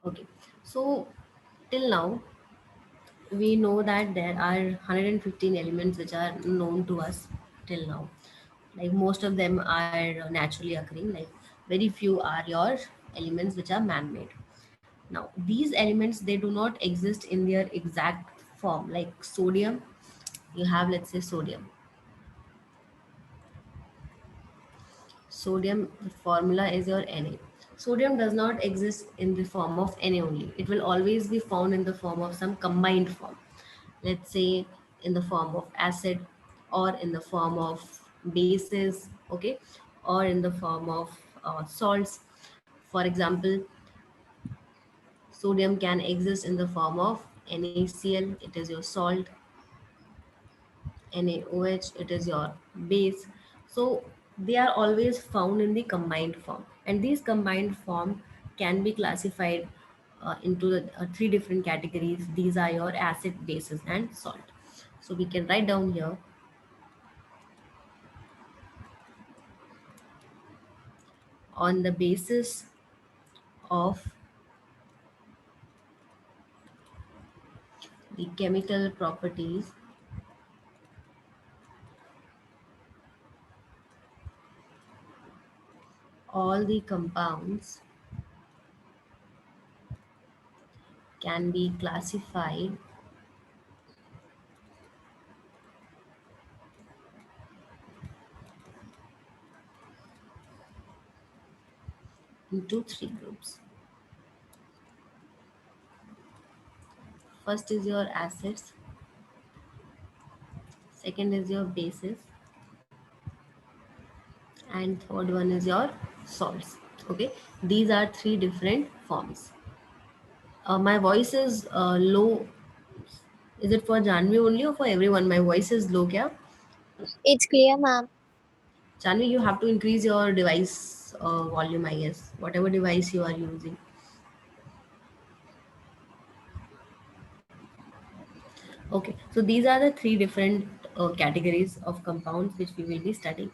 Okay, so till now we know that there are 115 elements which are known to us till now. Like most of them are naturally occurring, like very few are your elements which are man-made. Now these elements, they do not exist in their exact form. Like sodium, you have, let's say, sodium, the formula is your Na. Sodium does not exist in the form of Na only. It will always be found in the form of some combined form. Let's say in the form of acid, or in the form of bases, okay, or in the form of salts. For example, sodium can exist in the form of NaCl, it is your salt, NaOH, it is your base. So they are always found in the combined form, and these combined form can be classified into the three different categories. These are your acid, bases, and salt. So we can write down here, on the basis of the chemical properties, all the compounds can be classified into three groups. First is your acids, second is your bases, and third one is your salts. Okay, these are three different forms. My voice is low. Is it for Janvi only or for everyone? My voice is low, kya? It's clear, ma'am. Janvi, you have to increase your device volume, I guess, whatever device you are using. Okay, so these are the three different categories of compounds which we will be studying.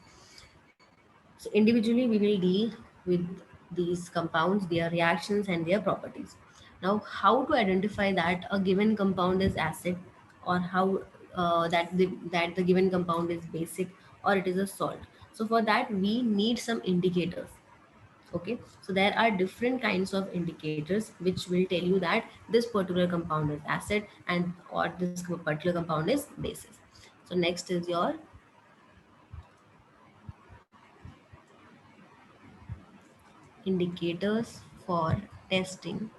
So individually, we will deal with these compounds, their reactions, and their properties. Now, how to identify that a given compound is acid, or how that the given compound is basic, or it is a salt. So for that, we need some indicators. Okay, so there are different kinds of indicators which will tell you that this particular compound is acid, and or this particular compound is basis. So next is your indicators for testing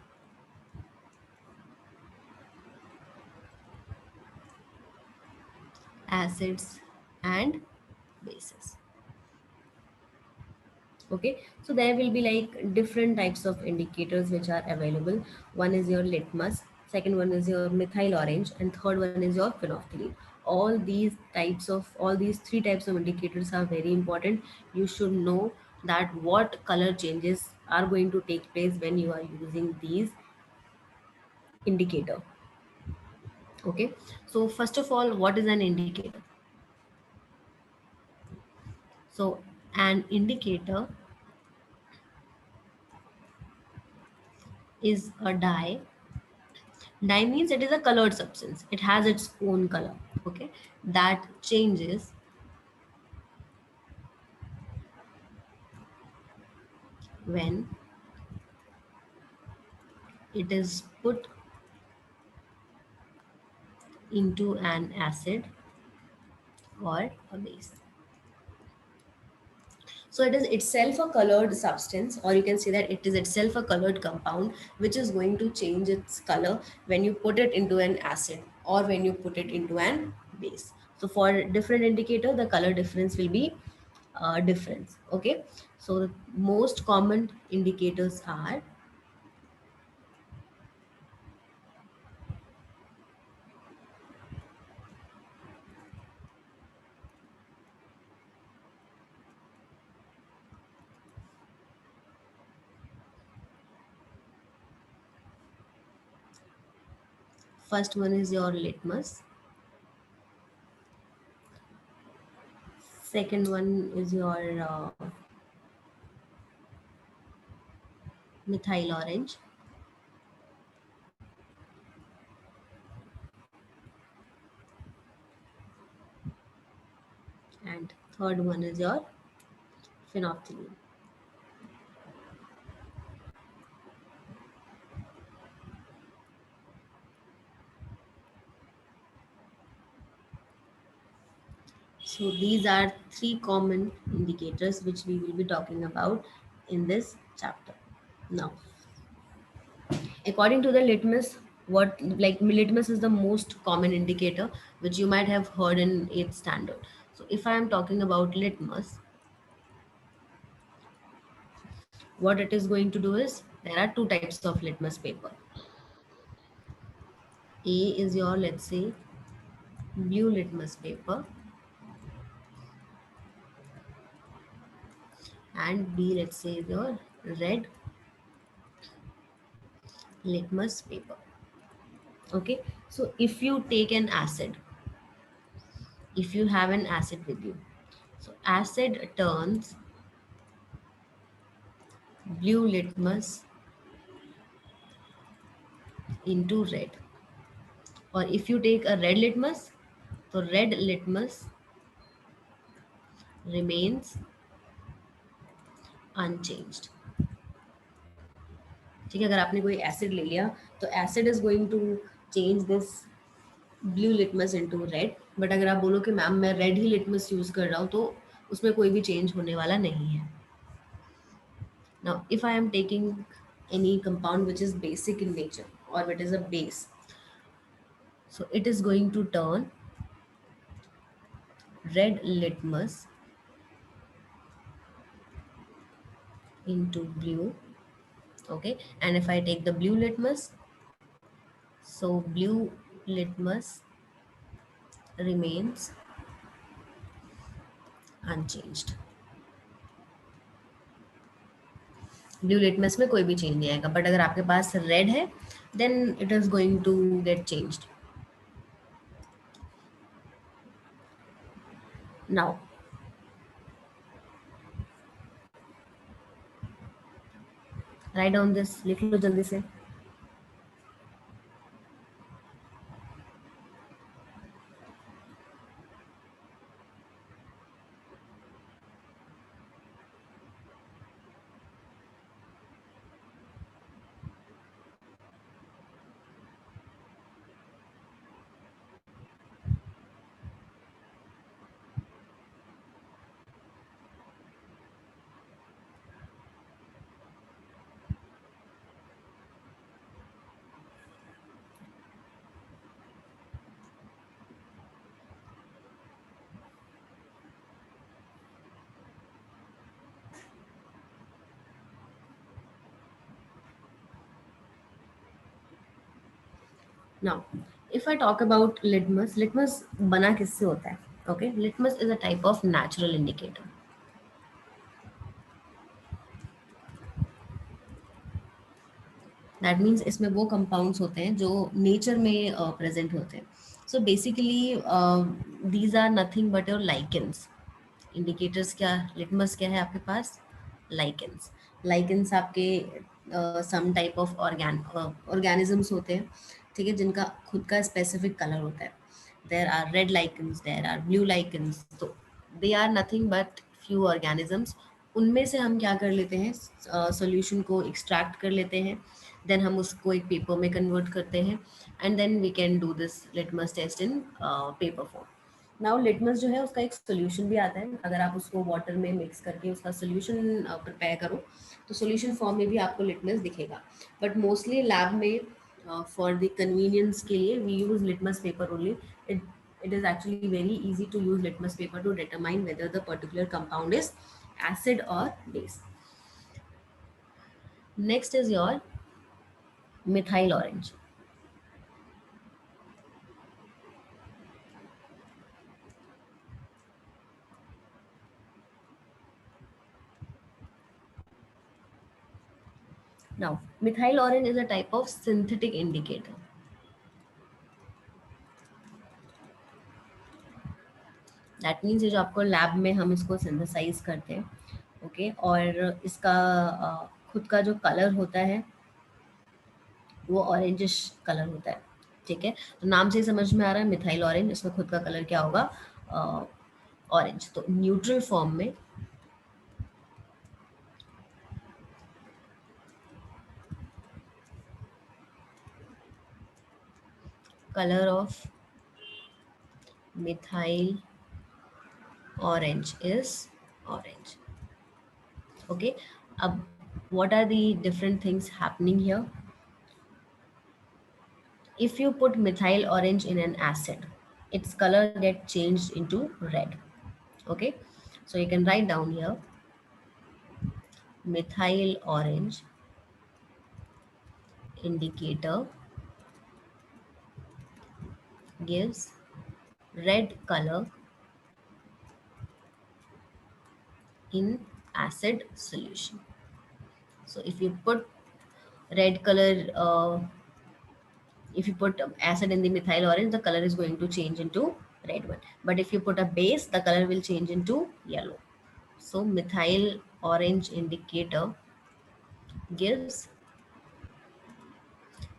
acids and bases. Okay, so there will be like different types of indicators which are available. One is your litmus, second one is your methyl orange, and third one is your phenolphthalein. All these three types of indicators are very important. You should know that what color changes are going to take place when you are using these indicator. Okay, so first of all, what is an indicator? So an indicator is a dye. Dye means it is a colored substance. It has its own color. Okay, that changes when it is put into an acid or a base. So it is itself a colored substance, or you can say that it is itself a colored compound, which is going to change its color when you put it into an acid or when you put it into an base. So for different indicator, the color difference will be difference. Okay, so the most common indicators are, first one is your litmus, second one is your methyl orange, Third one is your phenolphthalein. So these are three common indicators which we will be talking about in this chapter. Now, according to the litmus, what like litmus is the most common indicator which you might have heard in 8th standard. So if I am talking about litmus, what it is going to do is there are two types of litmus paper. A is your, let's say, blue litmus paper, and B, let's say, is your red litmus paper. Okay, so if you take an acid, if you have an acid with you, so acid turns blue litmus into red. Or if you take a red litmus, so red litmus remains unchanged. ठीक है, अगर आपने कोई acid ले लिया तो acid is going to change this blue litmus into red, but अगर आप बोलो कि मैम मैं रेड ही लिटमस यूज कर रहा हूँ तो उसमें कोई भी चेंज होने वाला नहीं है. Now if I am taking any compound which is basic in nature or it is a base, so it is going to turn red litmus into blue. Okay, and if I take the blue litmus, so blue litmus remains unchanged. Blue litmus में कोई भी change नहीं आएगा, but अगर आपके पास red है then it is going to get changed. Now write down this, लिख लो जल्दी से. Now if I talk about litmus, litmus बना किससे होता है? Okay, litmus is a type of natural indicator. That means इसमें वो कंपाउंड्स होते हैं जो नेचर में प्रेजेंट होते हैं. So basically these are nothing but your lichens. Indicators क्या, लिटमस क्या है आपके पास? लाइकेंस. लाइकेंस आपके सम टाइप ऑफ ऑर्गेनिजम्स होते हैं, ठीक है, जिनका खुद का स्पेसिफिक कलर होता है. There are red lichens, there are blue lichens, तो they are nothing but few organisms. उनमें से हम क्या कर लेते हैं, सॉल्यूशन को एक्सट्रैक्ट कर लेते हैं, देन हम उसको एक पेपर में कन्वर्ट करते हैं, and then we can do this litmus test in paper form. Now litmus जो है उसका एक सोल्यूशन भी आता है, अगर आप उसको वाटर में मिक्स करके उसका सोल्यूशन प्रिपेयर करो तो सोल्यूशन फॉर्म में भी आपको लिटमस दिखेगा. बट मोस्टली लैब में फॉर द कन्वीनियंस के लिए we use litmus paper only. it is actually very easy to use litmus paper to determine whether the particular compound is acid or base. Next is your methyl orange. Now, methyl orange is a type of synthetic indicator. That means ये जो आपको lab में हम इसको synthesise करते हैं, okay, और इसका खुद का जो कलर होता है वो ऑरेंजिश कलर होता है. ठीक है, तो नाम से ही समझ में आ रहा है मिथाइल ऑरेंज, इसमें खुद का कलर क्या होगा? ऑरेंज। तो न्यूट्रल फॉर्म में color of methyl orange is orange. Okay, what are the different things happening here? If you put methyl orange in an acid, its color get changed into red. Okay, so you can write down here methyl orange indicator gives red color in acid solution. So if you put red color, if you put acid in the methyl orange, the color is going to change into red one. But if you put a base, the color will change into yellow. So methyl orange indicator gives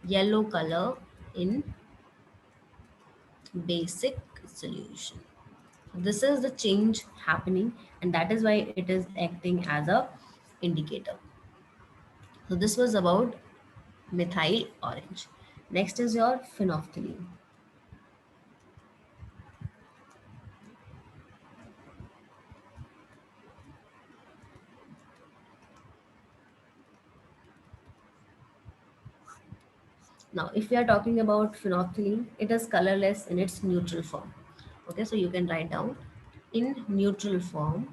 yellow color in basic solution. This is the change happening, and that is why it is acting as a indicator. So this was about methyl orange. Next is your phenolphthalein. Now, if we are talking about phenolphthalein, it is colorless in its neutral form. Okay, so you can write down in neutral form,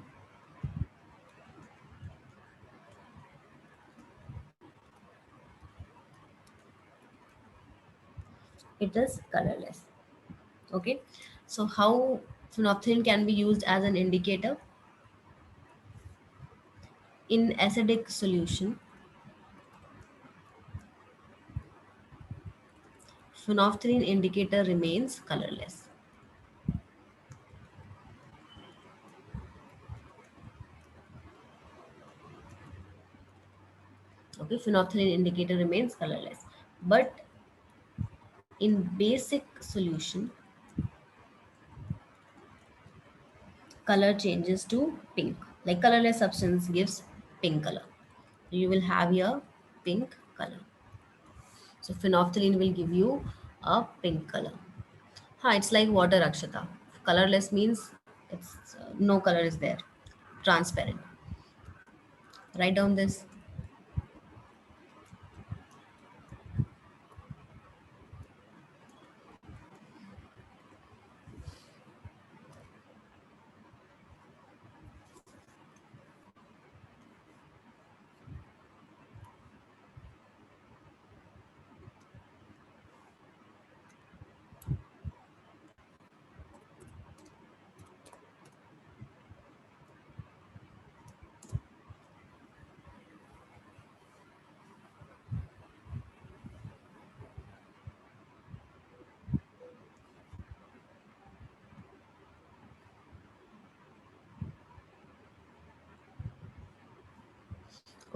it is colorless. Okay, so how phenolphthalein can be used as an indicator? In acidic solution, phenolphthalein indicator remains colorless. Okay, phenolphthalein indicator remains colorless. But in basic solution, color changes to pink. Like colorless substance gives pink color. You will have your pink color. So phenolphthalein will give you a pink color. It's like water, Akshata. Colorless means it's no color is there, transparent. Write down this.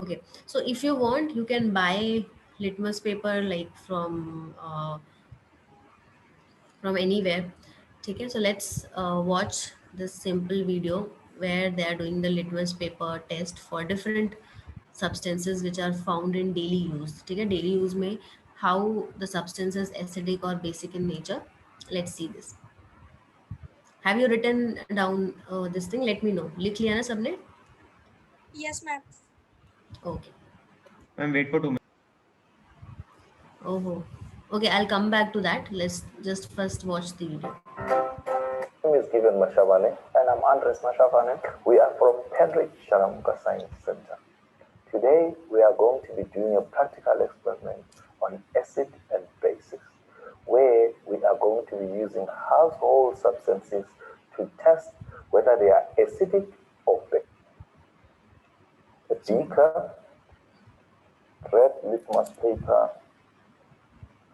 Okay, so if you want, you can buy litmus paper like from anywhere. Okay, so let's watch this simple video where they are doing the litmus paper test for different substances which are found in daily use. Okay, daily use में how the substance is acidic or basic in nature. Let's see this. Have you written down this thing? Let me know. लिख लिया ना सबने? Yes, ma'am. Okay. Ma'am, wait for 2 minutes. Oh, okay. I'll come back to that. Let's just first watch the video. My name is Given Mashavane. And I'm Andres Mashavane. We are from Pedrick Sharamuka Science Center. Today, we are going to be doing a practical experiment on acid and bases, where we are going to be using household substances to test whether they are acidic or basic. A beaker, red litmus paper,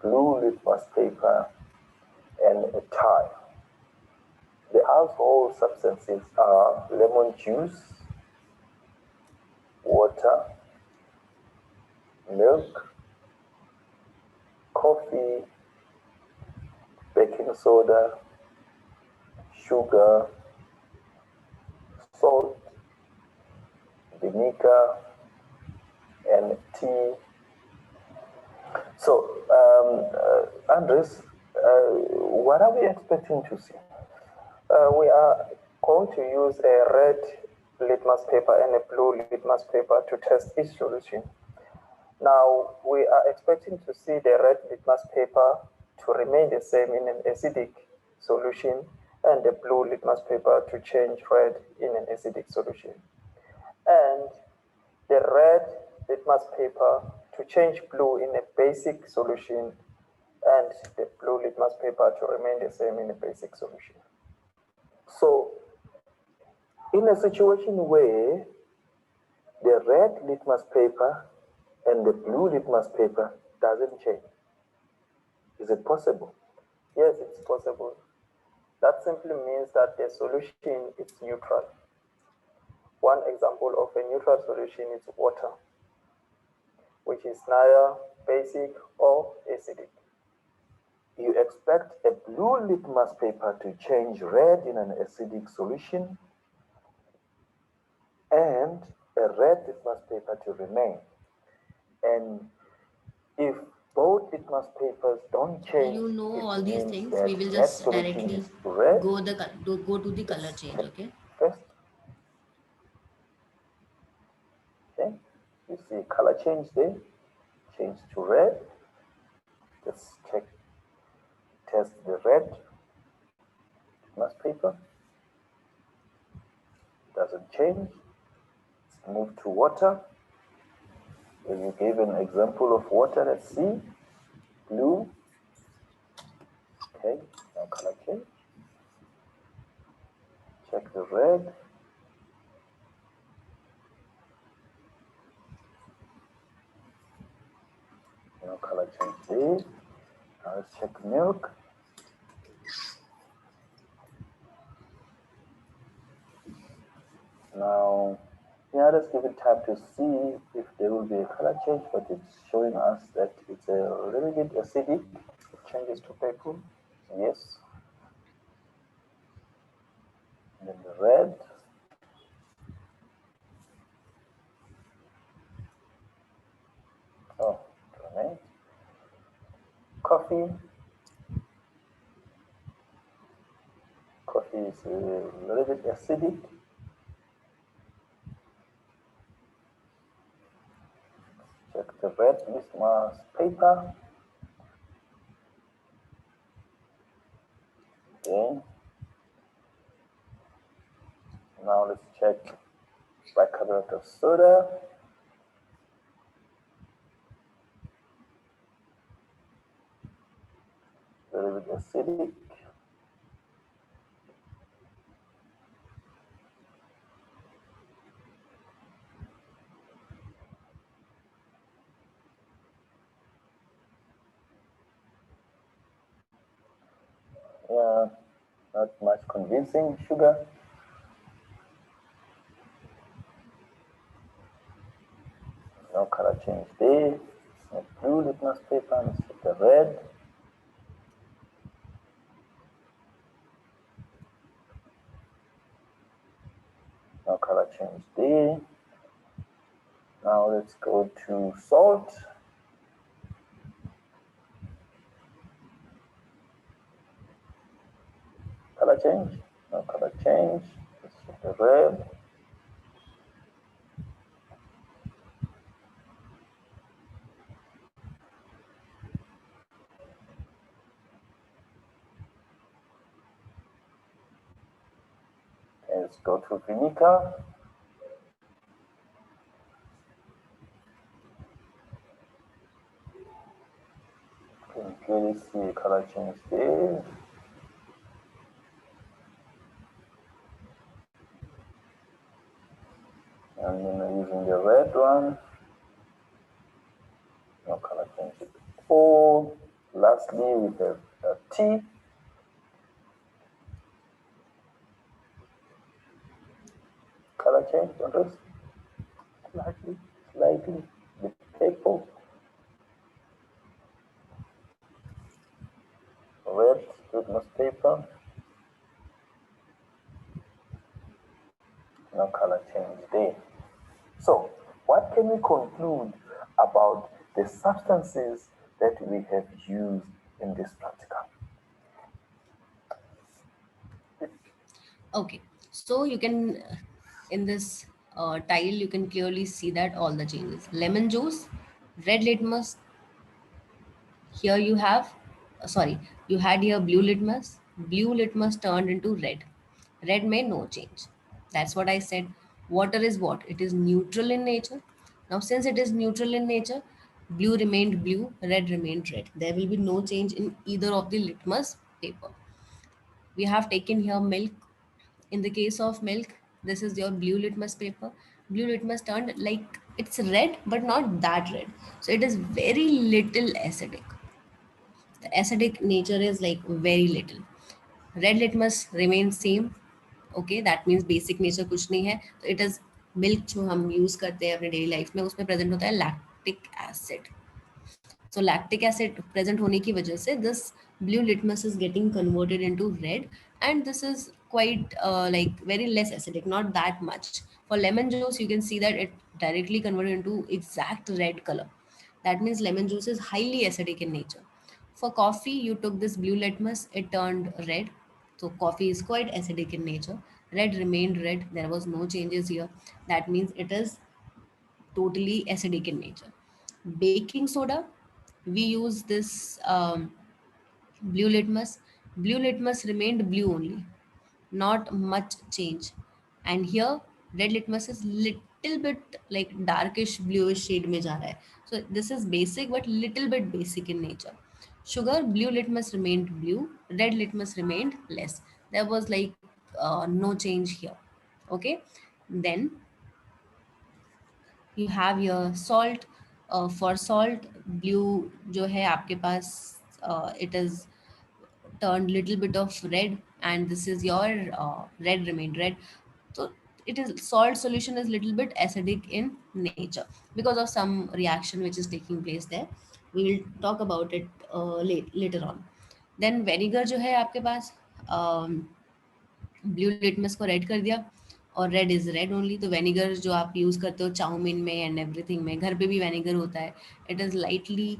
blue litmus paper, and a tile. The household substances are lemon juice, water, milk, coffee, baking soda, sugar, salt, vinegar, and tea. So, Andres, what are we expecting to see? We are going to use a red litmus paper and a blue litmus paper to test each solution. Now, we are expecting to see the red litmus paper to remain the same in an acidic solution and the blue litmus paper to change red in an acidic solution. And the red litmus paper to change blue in a basic solution and the blue litmus paper to remain the same in a basic solution. So, in a situation where the red litmus paper and the blue litmus paper doesn't change, is it possible? Yes, it's possible. That simply means that the solution is neutral. One example of a neutral solution is water, which is neither basic or acidic. You expect a blue litmus paper to change red in an acidic solution and a red litmus paper to remain. And if both litmus papers don't change, You know all these things. that We will that just solution directly is red. go to the color change. Okay. First, okay, you see color change there, change to red. Let's test the red litmus paper. Doesn't change. Let's move to water. When you gave an example of water, let's see. Blue. Okay, now color change. Check the red. Now color change there. Now let's check milk. Now, yeah, let's give it time to see if there will be a color change, but it's showing us that it's a little bit acidic. It changes to purple. Yes. And then the red. Oh, okay. Coffee. Coffee is a little bit acidic. Check the red litmus paper. Okay. Now let's check bicarbonate of soda. A little bit acidic. Yeah, not much convincing. Sugar. No color change there. The blue litmus paper, let's check the red. No color change there. Now let's go to salt. Color change. No color change. Let's check the red. Let's go to vinegar. You can clearly see color change there. And then using the red one. No color change at all. Lastly, with the tea. Color change, notice? Slightly, the purple. Red litmus paper. no color change there. So, what can we conclude about the substances that we have used in this practical? Okay, so you can in this tile you can clearly see that all the changes. Lemon juice, red litmus. Here you have, sorry, you had here blue litmus. Blue litmus turned into red. Red made no change. That's what I said. Water is what? It is neutral in nature. Now, since it is neutral in nature, blue remained blue, red remained red. There will be no change in either of the litmus paper. We have taken here milk. In the case of milk, this is your blue litmus paper. Blue litmus turned like it's red, but not that red. So it is very little acidic. The acidic nature is like very little. Red litmus remains same. Okay, that means basic nature कुछ नहीं है. तो it is milk जो हम use करते हैं अपने daily life में, उसमें present होता है lactic acid. So lactic acid present होने की वजह से this blue litmus is getting converted into red, and this is quite like very less acidic, not that much. For lemon juice, you can see that it directly converted into exact red color. That means lemon juice is highly acidic in nature. For coffee, you took this blue litmus, it turned red. So coffee is quite acidic in nature. Red remained red. There was no changes here. That means it is totally acidic in nature. Baking soda, we use this blue litmus. Blue litmus remained blue only, not much change. And here, red litmus is little bit like darkish bluish shade में जा रहा है. So this is basic but little bit basic in nature. Sugar, blue litmus remained blue, red litmus remained less. There was like no change here. Okay, then you have your salt. For salt, blue जो है आपके पास, it is turned little bit of red, and this is your red remained red. So it is salt solution is little bit acidic in nature because of some reaction which is taking place there. We will talk about it later on. Then vinegar जो है आपके पास, blue litmus को red कर दिया, और red is red only. तो vinegar जो आप यूज़ करते हो चाउमीन में एंड एवरीथिंग में, घर पे भी वेनिगर होता है. It is lightly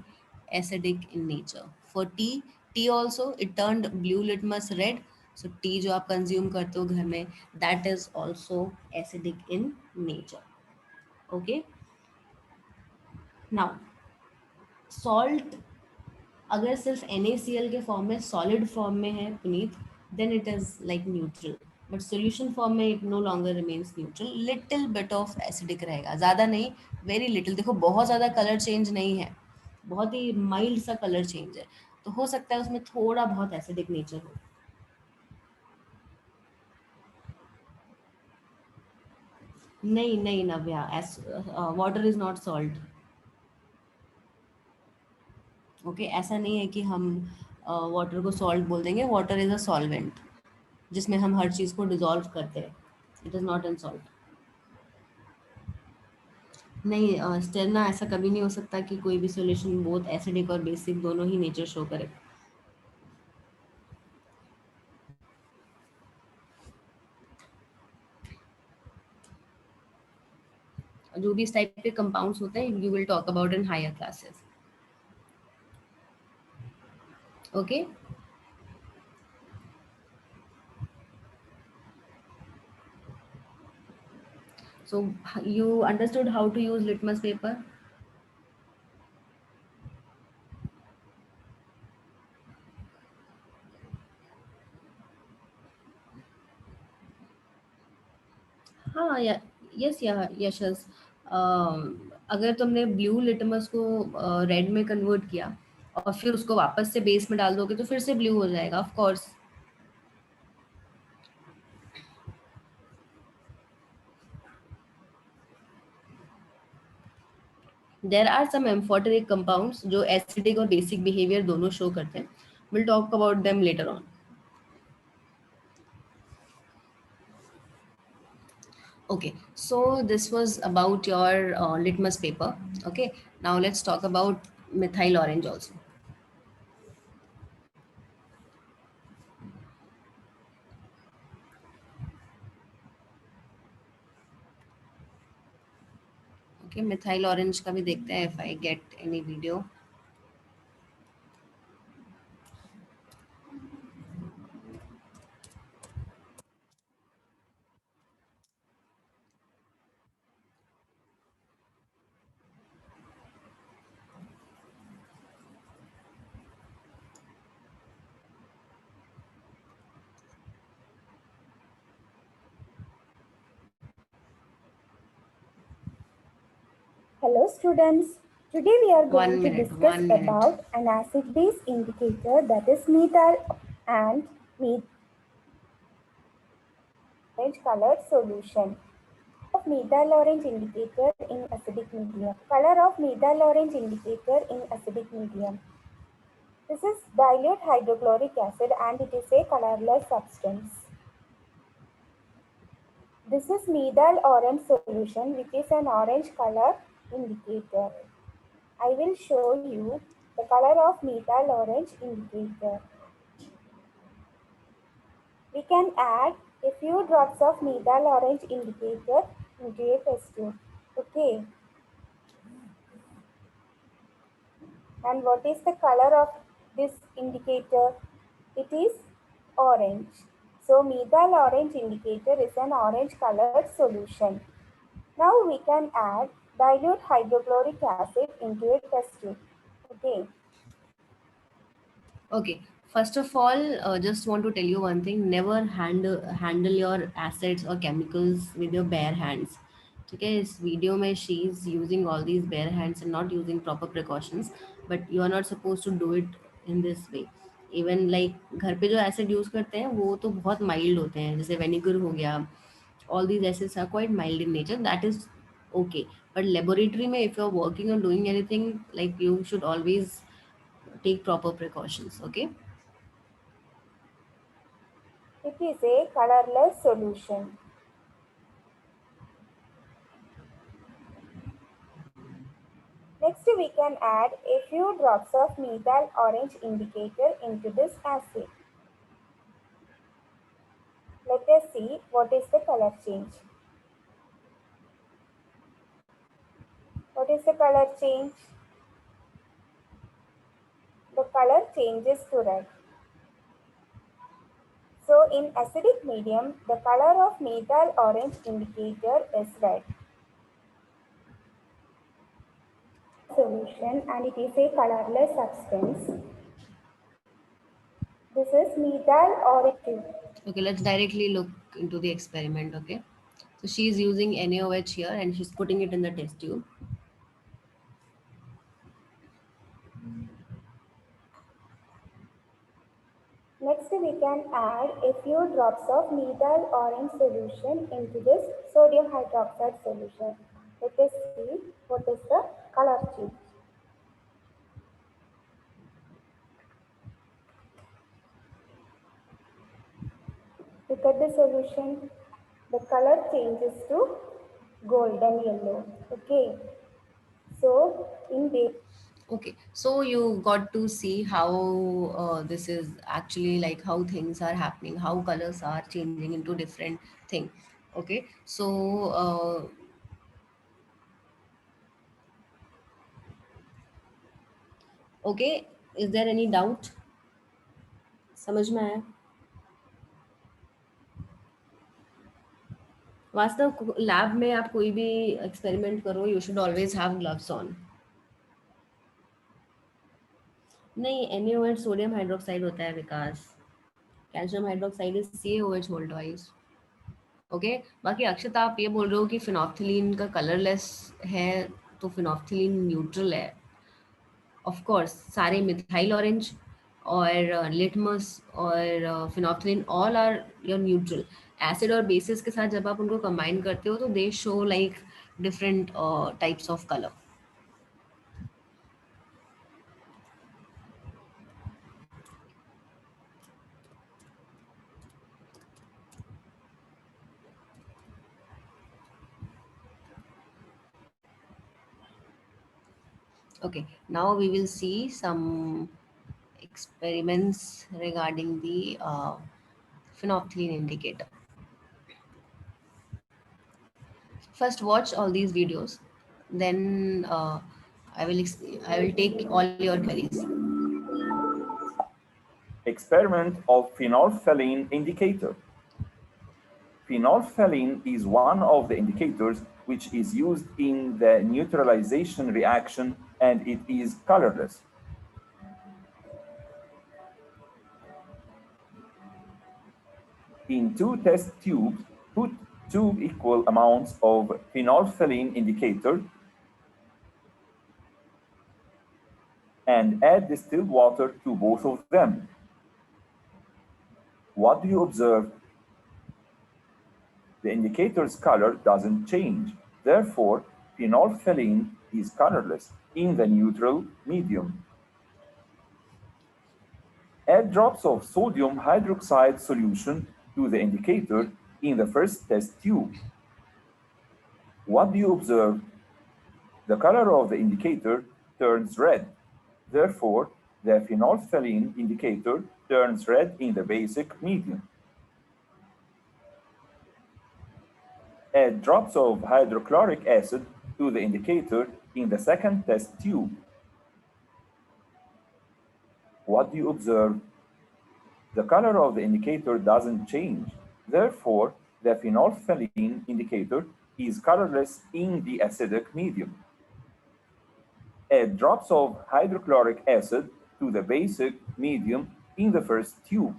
acidic in nature. For T, T also it turned blue litmus red. So T जो आप कंज्यूम करते हो घर में, that is also acidic in nature. Okay, now salt अगर सिर्फ NaCl के फॉर्म में, सॉलिड फॉर्म में है Puneet, then it is like neutral. But solution form में it no longer remains neutral. Little bit of acidic रहेगा, ज़्यादा नहीं, वेरी लिटिल. देखो बहुत ज़्यादा कलर चेंज नहीं है, बहुत ही माइल्ड सा कलर चेंज है. तो हो सकता है उसमें थोड़ा बहुत एसिडिक नेचर हो. नहीं नहीं Navya, water is not salt. Okay, ऐसा नहीं है कि हम वाटर को सॉल्ट बोल देंगे. वाटर इज अ सॉल्वेंट जिसमें हम हर चीज़ को डिजॉल्व करते हैं. It is not in salt. नहीं स्टेरना, ऐसा कभी नहीं हो सकता कि कोई भी सॉल्यूशन बोथ एसिडिक और बेसिक दोनों ही नेचर शो करे. जो भी इस टाइप के कंपाउंड्स होते हैं, you will talk about in higher classes. Okay, so you understood how to use litmus paper. हाँ या यस या यशस, अगर तुमने ब्लू लिटमस को रेड में कन्वर्ट किया और फिर उसको वापस से बेस में डाल दोगे तो फिर से ब्लू हो जाएगा. Of course there are some amphoteric compounds जो एसिडिक और बेसिक बिहेवियर दोनों शो करते हैं. Will talk about them later on. Okay, so this was about your litmus paper. Okay, now let's talk about methyl orange also. Okay, methyl orange का भी देखते हैं if I get any video. Hello students, today we are going to 1 minute, discuss 1 minute. about an acid-base indicator that is methyl and orange colored solution. Of methyl orange indicator in acidic medium. Color of methyl orange indicator in acidic medium. This is dilute hydrochloric acid and it is a colorless substance. This is methyl orange solution which is an orange color indicator. I will show you the color of methyl orange indicator. We can add a few drops of methyl orange indicator into a test tube. Okay. And what is the color of this indicator? It is orange. So methyl orange indicator is an orange colored solution. Now we can add dilute hydrochloric acid into a test tube. Okay. Okay, first of all, just want to tell you one thing. Never handle your acids or chemicals with your bare hands. Okay, इस video में she is using all these bare hands and not using proper precautions, but you are not supposed to do it in this way. Even like घर पे जो acid use करते हैं वो तो बहुत माइल्ड होते हैं, जैसे वेनिगर हो गया. All these acids are quite mild in nature. That is okay. But laboratory में if you are working or doing anything, like you should always take proper precautions. Okay. It is a colorless solution. Next we can add a few drops of methyl orange indicator into this acid. Let us see what is the color change. What is the color change? The color changes to red. So in acidic medium, the color of methyl orange indicator is red. Solution and it is a colorless substance. This is methyl orange. Okay, let's directly look into the experiment. Okay. So she is using NaOH here and she's putting it in the test tube. Next we can add a few drops of methyl orange solution into this sodium hydroxide solution. Let us see what is the color change. Look at the solution. The color changes to golden yellow. Okay. So in the Okay, so you got to see how this is actually like how things are happening, how colors are changing into different thing. Okay, so okay, is there any doubt? समझ में आया? वास्तव lab में आप कोई भी experiment करो, you should always have gloves on. नहीं, NaOH सोडियम हाइड्रोक्साइड होता है Vikas. Calcium hydroxide is CaOH volt wise. Okay, बाकी अक्षत आप ये बोल रहे हो कि फिनोप्थिलीन का कलरलेस है, तो फिनोप्थिलीन न्यूट्रल है. ऑफ कोर्स सारे मिथाइल ऑरेंज और लिटमस और phenolphthalein all are your neutral. Acid और बेसिस के साथ जब आप उनको कंबाइन करते हो तो they show like different types of colour. Okay, now we will see some experiments regarding the phenolphthalein indicator. First, watch all these videos. then I will take all your queries. Experiment of phenolphthalein indicator. Phenolphthalein is one of the indicators which is used in the neutralization reaction, and it is colorless. In two test tubes, put two equal amounts of phenolphthalein indicator and add distilled water to both of them. What do you observe? The indicator's color doesn't change. Therefore, phenolphthalein is colorless in the neutral medium. Add drops of sodium hydroxide solution to the indicator in the first test tube. What do you observe? The color of the indicator turns red. Therefore, the phenolphthalein indicator turns red in the basic medium. Add drops of hydrochloric acid to the indicator in the second test tube. What do you observe? The color of the indicator doesn't change. Therefore, the phenolphthalein indicator is colorless in the acidic medium. Add drops of hydrochloric acid to the basic medium in the first tube.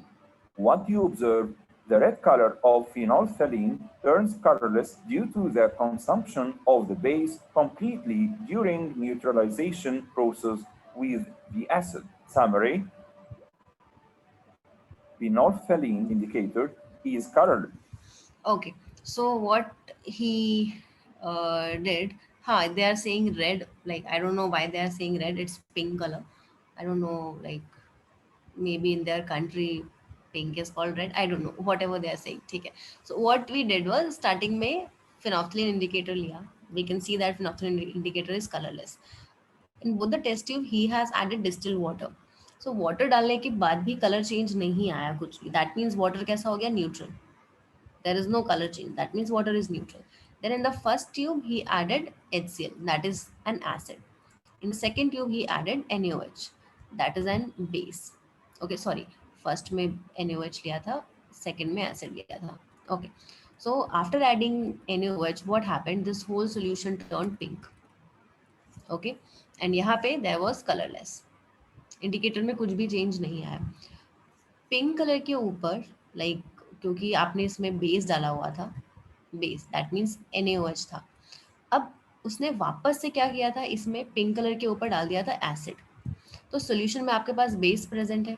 What do you observe? The red color of phenolphthalein turns colorless due to the consumption of the base completely during neutralization process with the acid. Summary: phenolphthalein indicator is colorless. Okay, so what he did, they are saying red, like I don't know why they are saying red, it's pink color. I don't know, like maybe in their country pink is called red, I don't know, whatever they are saying. Okay, so what we did was starting में phenolphthalein indicator लिया. We can see that phenolphthalein indicator is colorless. In both the test tube he has added distilled water. So water डालने के बाद भी color change नहीं आया कुछ भी. That means water कैसा हो गया? Neutral. There is no color change. That means water is neutral. Then in the first tube he added HCl, that is an acid. In the second tube he added NaOH, that is an base. Okay, sorry, first में NaOH लिया था, second में acid लिया था. Okay, so after adding NaOH, what happened? This whole solution turned pink. Okay, and यहाँ पे there was colorless. Indicator में कुछ भी change नहीं आया. पिंक कलर के ऊपर लाइक क्योंकि आपने इसमें बेस डाला हुआ था, बेस दैट मीन्स NaOH था. अब उसने वापस से क्या किया था, इसमें पिंक कलर के ऊपर डाल दिया था एसिड. तो सॉल्यूशन में आपके पास बेस प्रेजेंट है,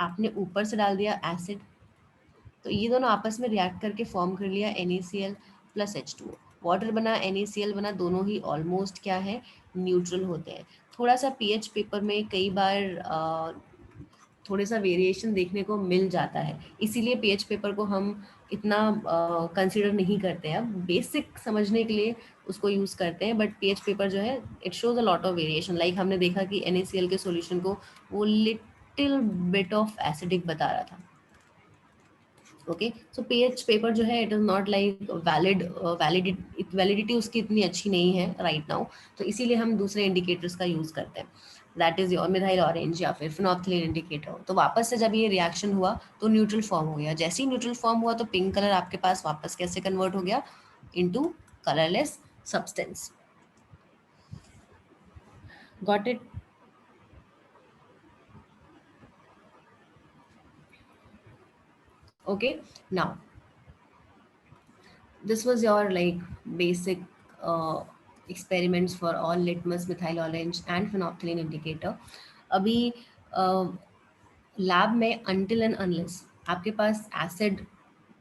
आपने ऊपर से डाल दिया एसिड, तो ये दोनों आपस में रिएक्ट करके फॉर्म कर लिया NaCl प्लस H2O. वाटर बना, NaCl बना, दोनों ही ऑलमोस्ट क्या है, न्यूट्रल होते हैं. थोड़ा सा पीएच पेपर में कई बार थोड़ा सा वेरिएशन देखने को मिल जाता है, इसीलिए पीएच पेपर को हम इतना कंसीडर नहीं करते हैं. बेसिक समझने के लिए उसको यूज़ करते हैं, बट पीएच पेपर जो है it shows a lot of variation. Like हमने देखा कि NaCl के सॉल्यूशन को वो लिटिल बिट ऑफ एसिडिक बता रहा था. ओके, सो पीएच पेपर जो है it is not like validity उसकी इतनी अच्छी नहीं है राइट नाउ, तो इसीलिए हम दूसरे इंडिकेटर्स का यूज़ करते हैं. That is your methyl orange या फिर फिनोप्थिलीन इंडिकेटर. तो वापस से जब ये रिएक्शन हुआ तो न्यूट्रल फॉर्म हो गया. जैसे ही न्यूट्रल फॉर्म हुआ तो पिंक कलर आपके पास वापस कैसे कन्वर्ट हो गया, into colourless substance. Got it? Okay, now this was your like basic experiments for all litmus, methyl orange and phenolphthalein indicator. अभी लैब में until and unless आपके पास एसिड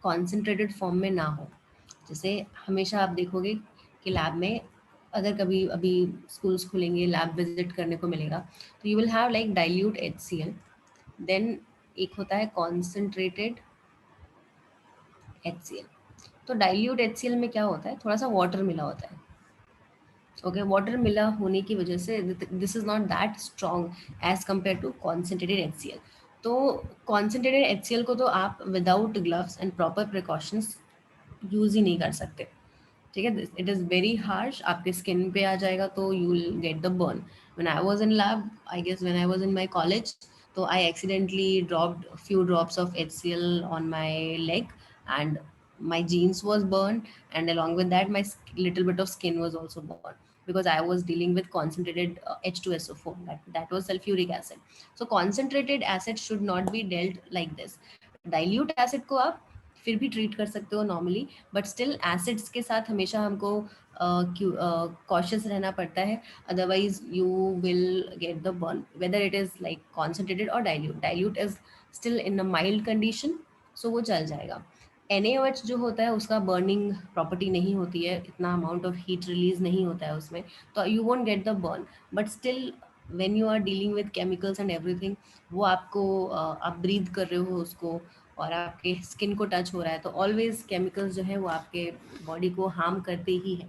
कॉन्सेंट्रेटेड फॉर्म में ना हो, जैसे हमेशा आप देखोगे कि लैब में अगर कभी अभी स्कूल्स खुलेंगे, लैब विजिट करने को मिलेगा, तो you will have like dilute HCl, then एक होता है कॉन्सेंट्रेटेड HCl. तो डाइल्यूट HCl में क्या होता है, थोड़ा सा वाटर मिला होता है. ओके, वाटर मिला होने की वजह से this is not that strong as compare to concentrated HCl. तो कॉन्सेंट्रेटेड HCl को तो आप without gloves and proper precautions use ही नहीं कर सकते. ठीक है, इट इज़ वेरी हार्श, आपके स्किन पे आ जाएगा तो you will get the burn. When I was in lab, I guess when I was in my college, तो I accidentally dropped a few drops of HCl on my leg, and my jeans was burned, and along with that my little bit of skin was also burned, because I was dealing with concentrated H2SO4, that was sulfuric acid. So concentrated acid should not be dealt like this. Dilute acid को आप फिर भी treat कर सकते हो normally, but still acids के साथ हमेशा हमको कॉशियस रहना पड़ता है, otherwise you will get the burn, whether it is like concentrated और dilute. Dilute is still in a mild condition, so वो चल जाएगा. NaOH जो होता है उसका बर्निंग प्रॉपर्टी नहीं होती है, इतना अमाउंट ऑफ हीट रिलीज नहीं होता है उसमें, तो you won't get the burn. But still when you are dealing with chemicals and everything, वो आपको आप ब्रीथ कर रहे हो उसको और आपके स्किन को टच हो रहा है, तो ऑलवेज केमिकल्स जो है वो आपके बॉडी को हार्म करते ही है,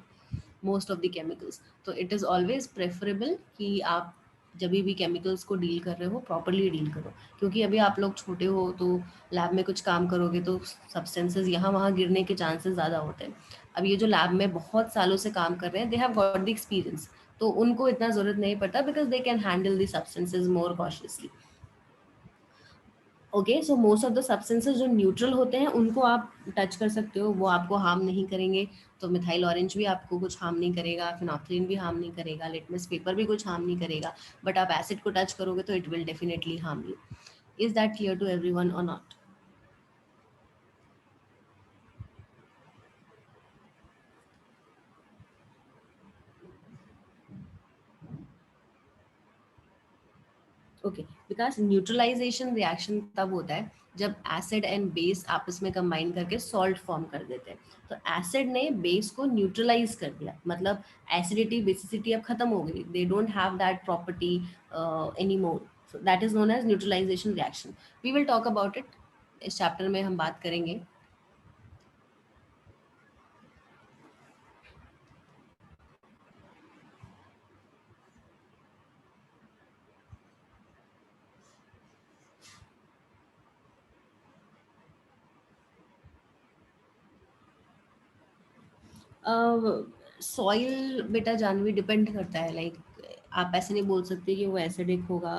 मोस्ट ऑफ द केमिकल्स. तो इट इज़ ऑलवेज प्रेफरेबल कि आप जब भी केमिकल्स को डील कर रहे हो प्रॉपरली डील करो, क्योंकि अभी आप लोग छोटे हो तो लैब में कुछ काम करोगे तो सब्सटेंसेस यहाँ वहाँ गिरने के चांसेस ज़्यादा होते हैं. अब ये जो लैब में बहुत सालों से काम कर रहे हैं, they have got the experience, तो उनको इतना ज़रूरत नहीं पड़ता, because they can handle the substances more cautiously. Okay, so most of the substances जो न्यूट्रल होते हैं उनको आप टच कर सकते हो, वो आपको हार्म नहीं करेंगे. तो मिथाइल ऑरेंज भी आपको कुछ हार्म नहीं करेगा, फिनोप्थलीन भी हार्म नहीं करेगा, लिटमस पेपर भी कुछ हार्म नहीं करेगा, बट आप एसिड को टच करोगे तो it will definitely harm you. Is that clear to everyone और not? Okay, because neutralisation reaction तब होता है जब एसिड एंड बेस आपस में कंबाइन करके सॉल्ट फॉर्म कर देते हैं. तो एसिड ने बेस को न्यूट्रलाइज कर दिया, मतलब एसिडिटी बेसिसिटी अब खत्म हो गई, they don't have that property anymore. So that is known as neutralization reaction. We will talk about it, इस चैप्टर में हम बात करेंगे. सॉइल बेटा जानवी डिपेंड करता है, लाइक आप ऐसे नहीं बोल सकते कि वो एसिडिक होगा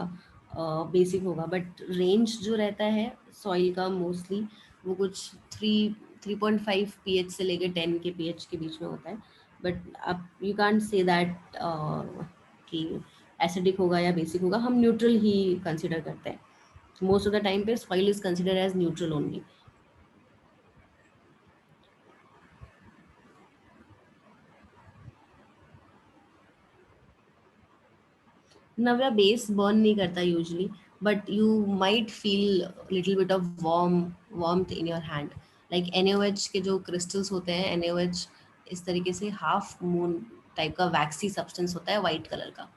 बेसिक होगा, बट रेंज जो रहता है सॉइल का मोस्टली वो कुछ 3.5 pH से लेके 10 के pH के बीच में होता है. बट आप यू कांट से दैट कि एसिडिक होगा या बेसिक होगा, हम न्यूट्रल ही कंसिडर करते हैं. मोस्ट ऑफ द टाइम पे soil is consider as neutral only. नवरा बेस बर्न नहीं करता usually, but you might feel little bit of warmth in your hand. Like NaOH के जो क्रिस्टल्स होते हैं, NaOH इस तरीके से हाफ मून टाइप का वैक्सी सब्सटेंस होता है वाइट कलर का.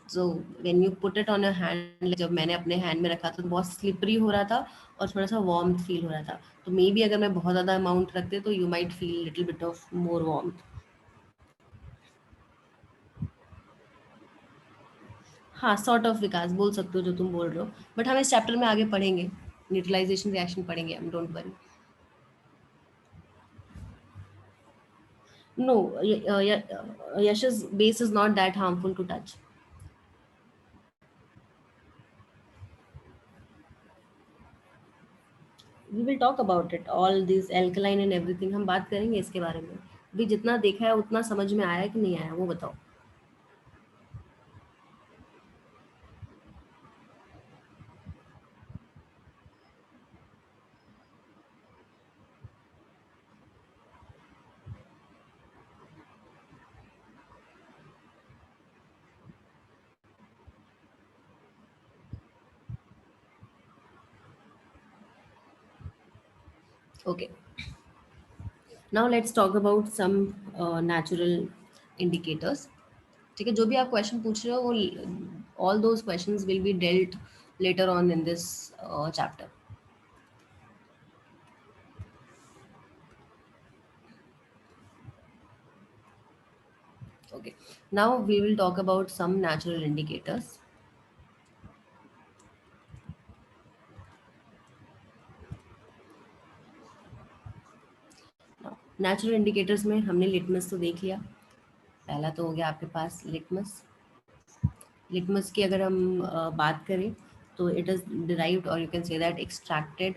So when you put it on your hand, जब मैंने अपने हैंड में रखा तो बहुत स्लिपरी हो रहा था और थोड़ा सा वार्म फील हो रहा था. तो मे बी अगर मैं बहुत ज़्यादा अमाउंट रखते तो you might feel little bit of more warmth. हाँ, सॉर्ट ऑफ विकास बोल सकते हो जो तुम बोल रहे हो, बट हम इस चैप्टर में आगे पढ़ेंगे, न्यूट्रलाइजेशन रिएक्शन पढ़ेंगे हम, don't worry. No, Yash's base is not that harmful to touch. We will talk about it, all these alkaline and everything हम बात करेंगे इसके बारे में. अभी जितना देखा है उतना समझ में आया कि नहीं आया वो बताओ. Okay, now let's talk about some natural indicators. ठीक है, जो भी आप क्वेश्चन पूछ रहे हो वो all those questions will be dealt later on in this chapter. Okay, now we will talk about some natural indicators. Now, natural indicators में हमने लिटमस तो देख लिया, पहला तो हो गया आपके पास लिटमस। लिटमस की अगर हम बात करें तो इट इज डिराइव्ड और you can say that extracted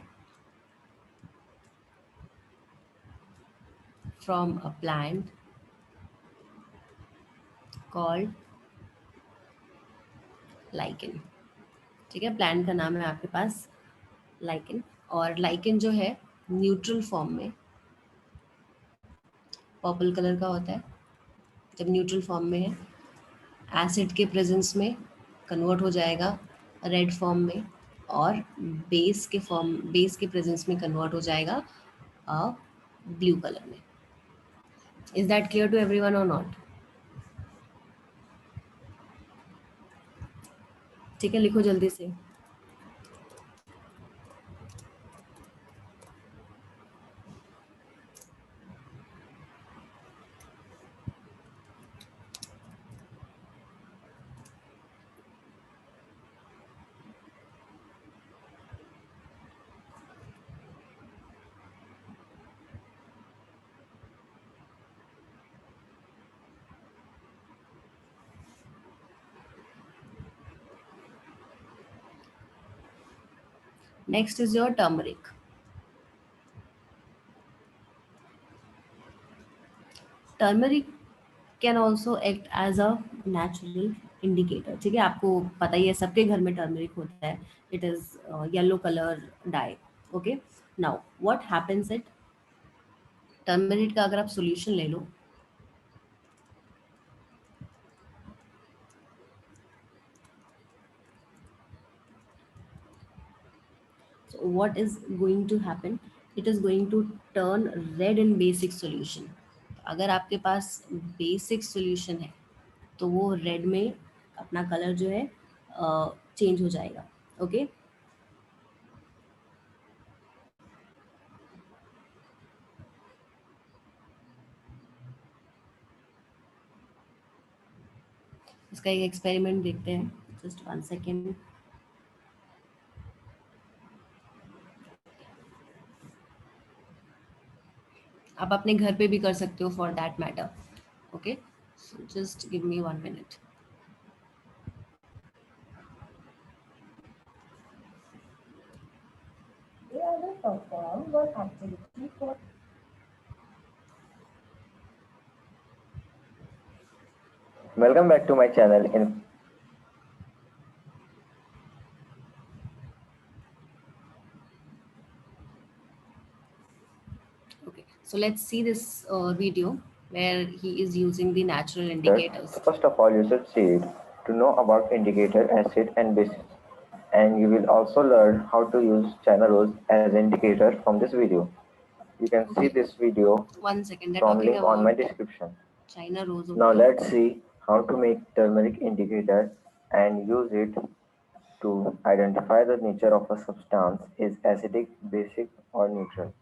from a plant called lichen. ठीक है, प्लांट का नाम है आपके पास लाइकेन। और लाइकेन जो है न्यूट्रल फॉर्म में पर्पल कलर का होता है, जब न्यूट्रल फॉर्म में है एसिड के प्रेजेंस में कन्वर्ट हो जाएगा रेड फॉर्म में, और बेस के प्रेजेंस में कन्वर्ट हो जाएगा ब्लू कलर में। Is that clear to everyone और नॉट? ठीक है, लिखो जल्दी से। Next is your turmeric. Turmeric can also act as a natural indicator. ठीक है, आपको पता ही है, सबके घर में टर्मरिक होता है। It is yellow colour dye. Okay, now what happens it, turmeric का अगर आप सॉल्यूशन ले लो, so what is going to happen, it is going to turn red in basic solution. अगर आपके पास बेसिक सॉल्यूशन है तो वो रेड में अपना कलर जो है चेंज हो जाएगा। ओके, इसका एक एक्सपेरिमेंट देखते हैं, जस्ट 1 सेकेंड। आप अपने घर पे भी कर सकते हो for that matter. Okay, so just give me 1 minute. They will perform one activity for Welcome back to my channel. Okay, so let's see this video where he is using the natural indicators. First of all, you should see it to know about indicator, acid and bases. And you will also learn how to use China rose as indicator from this video. You can see this video 1 second, they're from talking link on my about description. China rose. Now let's see how to make turmeric indicator and use it to identify the nature of a substance is acidic, basic or neutral.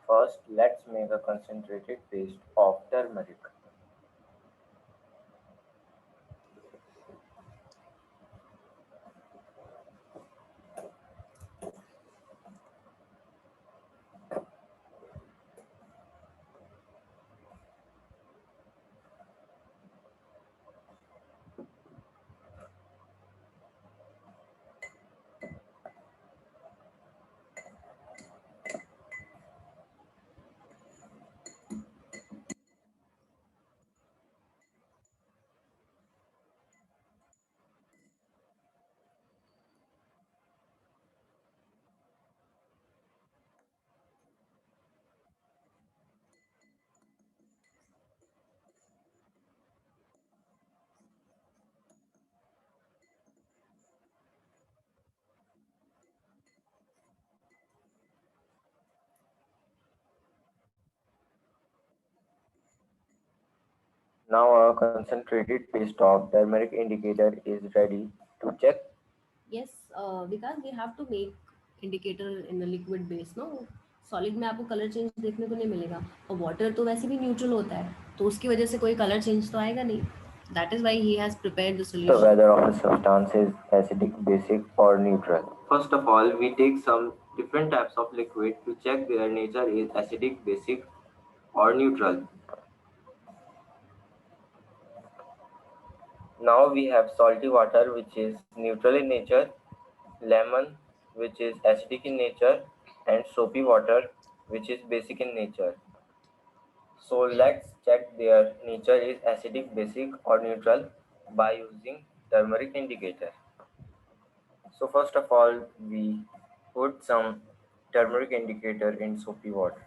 First, let's make a concentrated paste of turmeric. Now our concentrated paste of turmeric indicator is ready to check. Yes, because we have to make indicator in a liquid base, no? Solid में आपको colour change देखने को नहीं मिलेगा, और water तो वैसे भी न्यूट्रल होता है, तो उसकी वजह से कोई कलर चेंज तो आएगा नहीं. That is why he has prepared the The solution. whether of a substance is acidic, basic, or neutral. First of all, we take some different types of liquid to check their nature is acidic, basic, or neutral. Now we have salty water, which is neutral in nature, lemon, which is acidic in nature, and soapy water, which is basic in nature. So let's check their nature is acidic, basic, or neutral by using turmeric indicator. So first of all, we put some turmeric indicator in soapy water.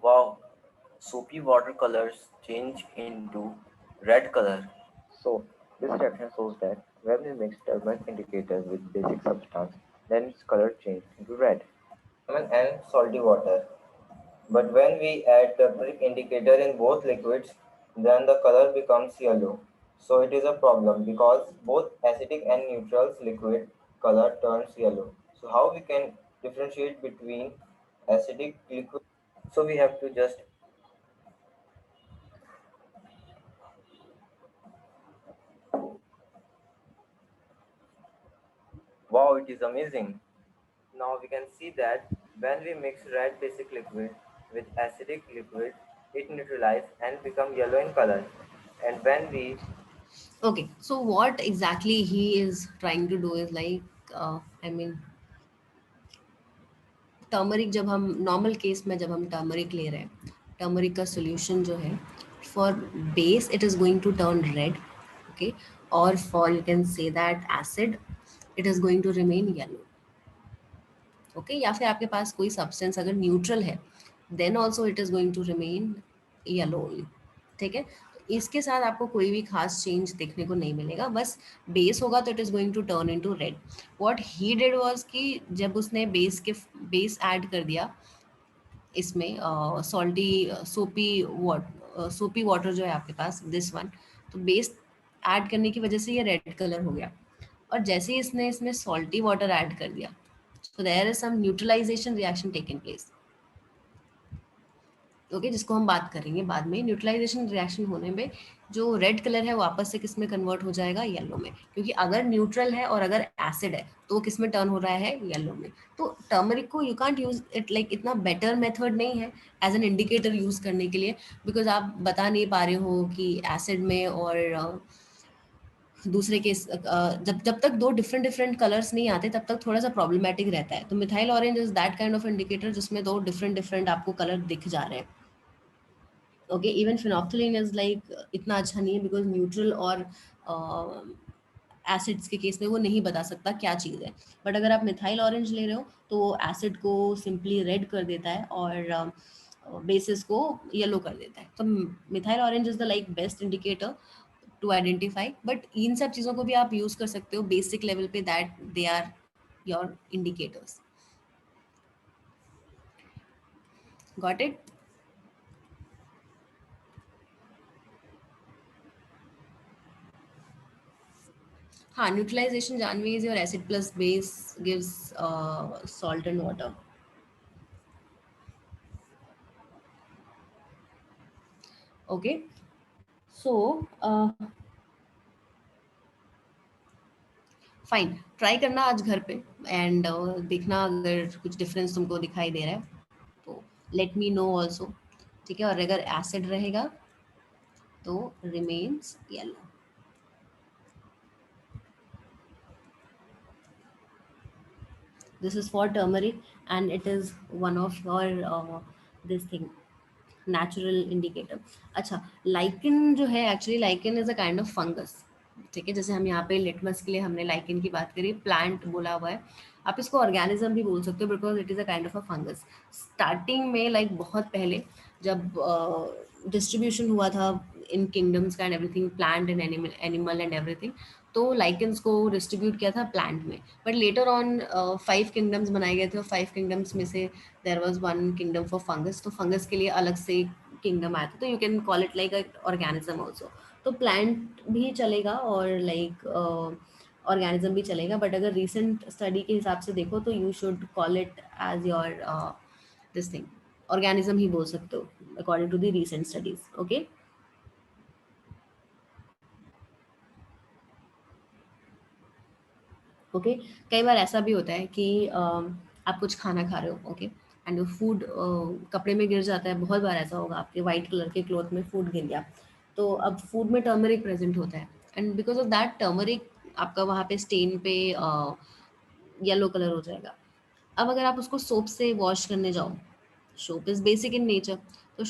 Wow, soapy watercolors change into red color. So, this reaction shows that when we mix turmeric indicator with basic substance, then its color changes into red. Lemon and salty water. But when we add turmeric indicator in both liquids, then the color becomes yellow. So it is a problem because both acidic and neutral liquid color turns yellow. So how we can differentiate between acidic liquid? So we have to just wow, it is amazing. Now we can see that when we mix red basic liquid with acidic liquid, it neutralizes and become yellow in color. And when we Okay, so what exactly he is trying to do is like, I mean, turmeric जब हम normal case में जब हम turmeric ले रहे हैं, turmeric का solution जो है for base it is going to turn red, okay, और for you can say that acid it is going to remain yellow, okay, या फिर आपके पास कोई सब्सटेंस अगर न्यूट्रल है then also it is going to remain yellow only, ठीक है. तो इसके साथ आपको कोई भी खास चेंज देखने को नहीं मिलेगा, बस बेस होगा तो it is going to turn into red. What he did was कि जब उसने बेस ऐड कर दिया इसमें सॉल्टी सोपी वाटर जो है आपके पास दिस वन, तो बेस ऐड करने की वजह से ये रेड कलर हो गया. और जैसे ही इसने इसमें सॉल्टी वाटर ऐड कर दिया, so there is some neutralization reaction taking place, okay, जिसको हम बात करेंगे बाद में. न्यूट्रलाइजेशन रिएक्शन होने में जो रेड कलर है वापस से किस में कन्वर्ट हो जाएगा, येलो में, क्योंकि अगर न्यूट्रल है और अगर एसिड है तो वो किस में टर्न हो रहा है, येलो में. तो टर्मरिक को you can't use it like, इतना बेटर मेथड नहीं है एज एन इंडिकेटर यूज करने के लिए, बिकॉज आप बता नहीं पा रहे हो कि एसिड में और दूसरे केस जब जब तक दो डिफरेंट कलर्स नहीं आते तब तक थोड़ा सा प्रॉब्लमेटिक रहता है. तो methyl orange is that kind of indicator जिसमें दो डिफरेंट आपको कलर दिख जा रहे हैं. Okay, even phenolphthalein is like इतना अच्छा नहीं है बिकॉज न्यूट्रल और एसिड्स के केस में वो नहीं बता सकता क्या चीज़ है. बट अगर आप मिथाइल ऑरेंज ले रहे हो तो वो एसिड को सिंपली रेड कर देता है और बेसिस को येलो कर देता है. तो methyl orange is the like best indicator to identify. But in सब चीज़ों को भी आप यूज़ कर सकते हो बेसिक लेवल पे, that they are your indicators. Got it. हाँ, neutralisation Janvi is your acid plus base gives salt and water. Okay, so fine, try करना आज घर पे एंड देखना अगर कुछ डिफरेंस तुमको दिखाई दे रहा है तो लेट मी नो ऑल्सो, ठीक है. और अगर एसिड रहेगा तो remains yellow. This is for turmeric and it is one of your this thing natural indicator. अच्छा, lichen जो है, actually lichen is a kind of fungus, ठीक है, जैसे हम यहाँ पे लिटमस के लिए हमने लाइकेन की बात करी, प्लांट बोला हुआ है, आप इसको ऑर्गेनिज्म भी बोल सकते हो because it is a kind of a fungus. Starting में लाइक बहुत पहले जब डिस्ट्रीब्यूशन हुआ था इन किंगडम्स का and everything, plant and animal and everything, तो लाइकेंस को डिस्ट्रीब्यूट किया था प्लांट में, बट लेटर ऑन 5 किंगडम्स बनाए गए थे और 5 किंगडम्स में से there was one kingdom for fungus, तो फंगस के लिए अलग से किंगडम आया था, तो you can call it like a organism also. तो प्लांट भी चलेगा और लाइक ऑर्गेनिज्म भी चलेगा, बट अगर रिसेंट स्टडी के हिसाब से देखो तो you should call it as your this thing, organism ही बोल सकते हो according to the recent studies. Okay, okay, कई बार ऐसा भी होता है कि आप कुछ खाना खा रहे हो, ओके, एंड फूड कपड़े में गिर जाता है, बहुत बार ऐसा होगा आपके वाइट कलर के क्लॉथ में फूड गिर गया, तो अब फूड में टर्मरिक प्रेजेंट होता है and because of that turmeric आपका वहाँ पे स्टेन पे येलो कलर हो जाएगा। अब अगर आप उसको सोप से वॉश करने जाओ, soap is basic in nature, तो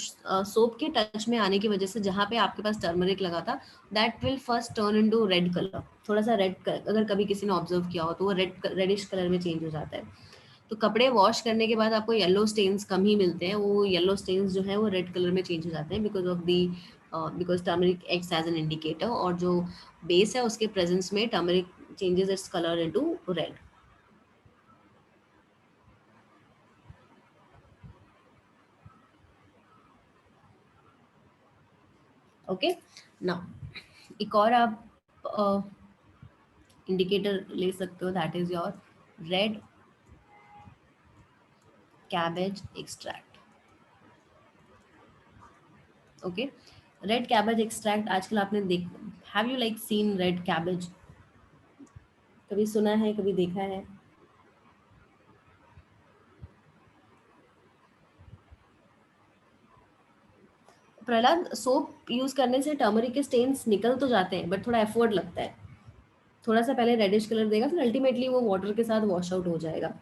सोप के टच में आने की वजह से जहाँ पे आपके पास टर्मरिक लगा था that will first turn into red colour, थोड़ा सा रेड कलर, अगर कभी किसी ने ऑब्जर्व किया हो तो वो रेडिश कलर में चेंज हो जाता है। तो कपड़े वॉश करने के बाद आपको येलो स्टेन्स कम ही मिलते हैं, वो येलो स्टेन्स जो है वो रेड कलर में चेंज हो जाते हैं because of the because turmeric acts as an indicator, और जो बेस है उसके प्रेजेंस में turmeric changes its colour into red. Okay, now एक और आप इंडिकेटर ले सकते हो, that is your red cabbage extract. Okay, red cabbage extract आजकल आपने देख, have you like seen red cabbage, कभी सुना है, कभी देखा है? प्रहलाद, सोप यूज करने से टर्मरिक के स्टेन्स निकल तो जाते हैं बट थोड़ा एफर्ट लगता है, थोड़ा सा पहले रेडिश कलर देगा फिर अल्टीमेटली वो वाटर के साथ वॉश आउट हो जाएगा।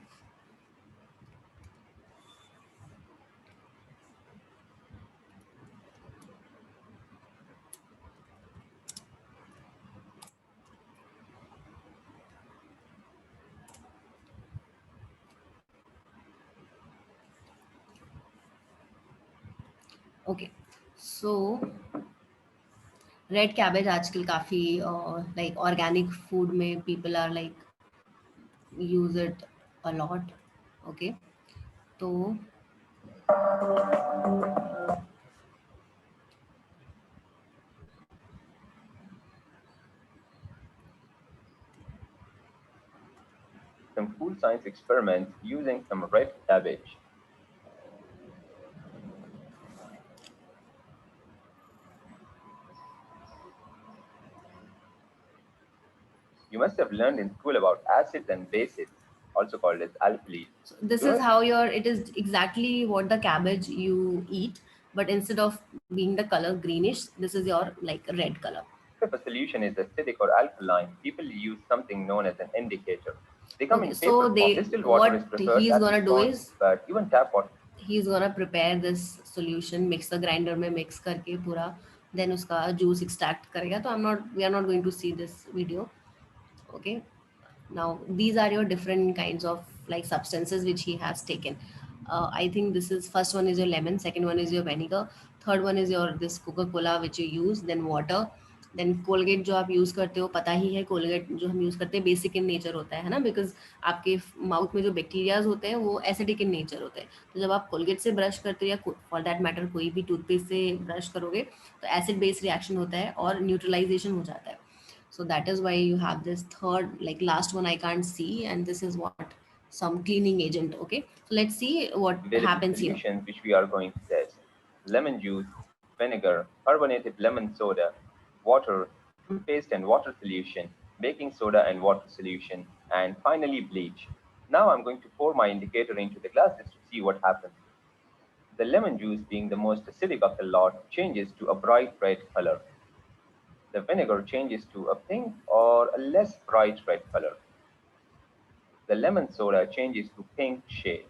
ओके, सो रेड कैबेज आजकल काफ़ी लाइक ऑर्गेनिक फूड में people are like use it a lot. Okay, तो some food science experiments using some red cabbage. You must have learned in school about acids and bases, also called as alkalies. so this is how your, it is exactly what the cabbage you eat, but instead of being the color greenish, this is your like red color. If a solution is acidic or alkaline, people use something known as an indicator. They come Okay, in so paper form. they, Distilled water is what preferred he's as gonna a do source, is but even tap water. he's gonna prepare this solution, mixer grinder में mix करके पूरा, then उसका juice extract करेगा, तो we are not going to see this video. Okay, now these are your different kinds of like substances which he has taken. I think this is, first one is your lemon, second one is your vinegar, third one is your this Coca-Cola which you use, then water, then Colgate जो आप use करते हो, पता ही है Colgate जो हम use करते हैं बेसिक इन नेचर होता है ना, बिकॉज आपके माउथ में जो बैक्टीरियाज होते हैं वो एसिडिक इन नेचर होते हैं, तो जब आप कोलगेट से ब्रश करते हो या फॉर दैट मैटर कोई भी टूथपेस्ट से ब्रश करोगे तो एसिड बेस रिएक्शन होता है और न्यूट्रलाइजेशन हो जाता है, so that is why you have this third, like last one I can't see, and this is what some cleaning agent. Okay, so let's see what Available happens here. solutions which we are going to test: lemon juice, vinegar, carbonated lemon soda, water, toothpaste and water solution, baking soda and water solution, and finally bleach. Now I'm going to pour my indicator into the glasses to see what happens. The lemon juice, being the most acidic of the lot, changes to a bright red color. The vinegar changes to a pink or a less bright red color. The lemon soda changes to pink shade.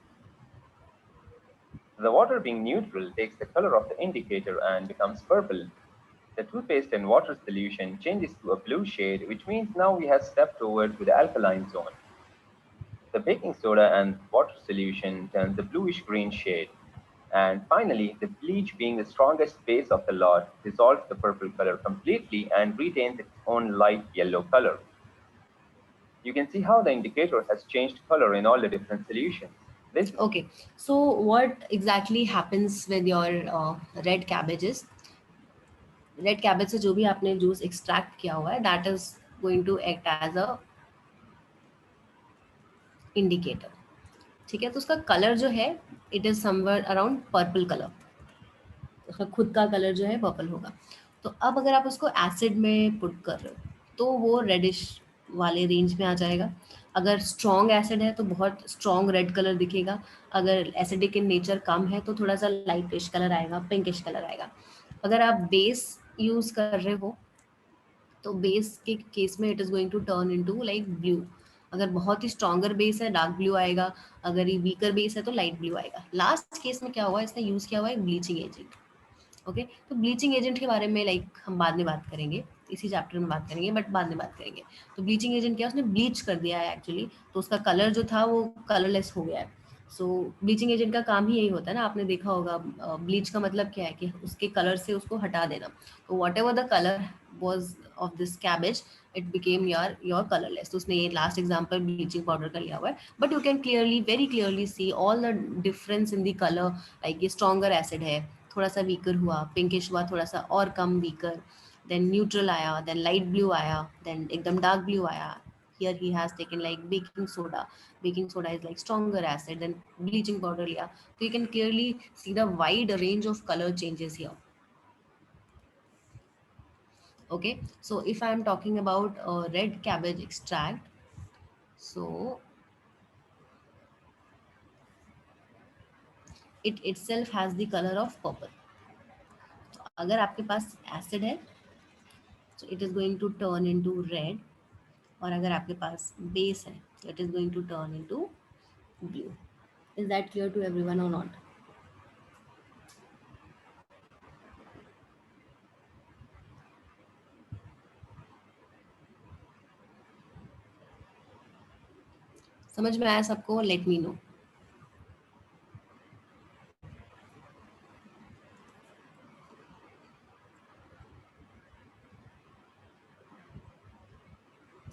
The water, being neutral, takes the color of the indicator and becomes purple. The toothpaste in water solution changes to a blue shade, which means now we have stepped over to the alkaline zone. The baking soda and water solution turns a bluish-green shade. And finally, the bleach, being the strongest base of the lot, dissolves the purple color completely and retains its own light yellow color. You can see how the indicator has changed color in all the different solutions. This Okay, so what exactly happens with your red cabbages? Red cabbage से जो भी आपने juice extract किया हुआ है that is going to act as a indicator. ठीक है, तो उसका कलर जो है it is somewhere around purple colour. उसका खुद का कलर जो है पर्पल होगा. तो अब अगर आप उसको एसिड में पुट कर रहे हो तो वो रेडिश वाले रेंज में आ जाएगा. अगर स्ट्रॉन्ग एसिड है तो बहुत स्ट्रॉन्ग रेड कलर दिखेगा. अगर एसिडिक इन नेचर कम है तो थोड़ा सा लाइटिश कलर आएगा, पिंकिश कलर आएगा. अगर आप बेस यूज कर रहे हो तो बेस के केस में it is going to turn into like blue. अगर बहुत ही स्ट्रॉन्गर बेस है डार्क ब्लू आएगा. अगर ये वीकर बेस है तो लाइट ब्लू आएगा. लास्ट केस में क्या हुआ, इसने यूज किया हुआ है ब्लीचिंग एजेंट. ओके, तो ब्लीचिंग एजेंट के बारे में लाइक हम बाद में बात करेंगे, इसी चैप्टर में बात करेंगे, बट बाद में बात करेंगे. तो ब्लीचिंग एजेंट क्या, उसने ब्लीच कर दिया है एक्चुअली, तो उसका कलर जो था वो कलरलेस हो गया है. सो ब्लीचिंग एजेंट का काम ही यही होता है ना, आपने देखा होगा. ब्लीच का मतलब क्या है कि उसके कलर से उसको हटा देना. तो what ever the colour was of this cabbage it became your colourless. तो उसने ये लास्ट एग्जाम्पल ब्लीचिंग पाउडर का लिया हुआ है. But you can clearly very clearly see all the difference in the colour. Like ये स्ट्रॉन्गर एसिड है, थोड़ा सा वीकर हुआ, पिंकिश हुआ थोड़ा सा और कम वीकर, देन न्यूट्रल आया, देन लाइट ब्लू आया, देन एकदम डार्क ब्लू आया. Here he has taken like baking soda. Baking soda is like stronger acid. Then bleaching powder liya. So you can clearly see the wide range of color changes here. Okay, so if I am talking about red cabbage extract, so it itself has the color of purple. तो अगर आपके पास acid है so it is going to turn into red. और अगर आपके पास base है तो it is going to turn into blue. Is that clear to everyone और नॉट? समझ में आया सबको? Let me know.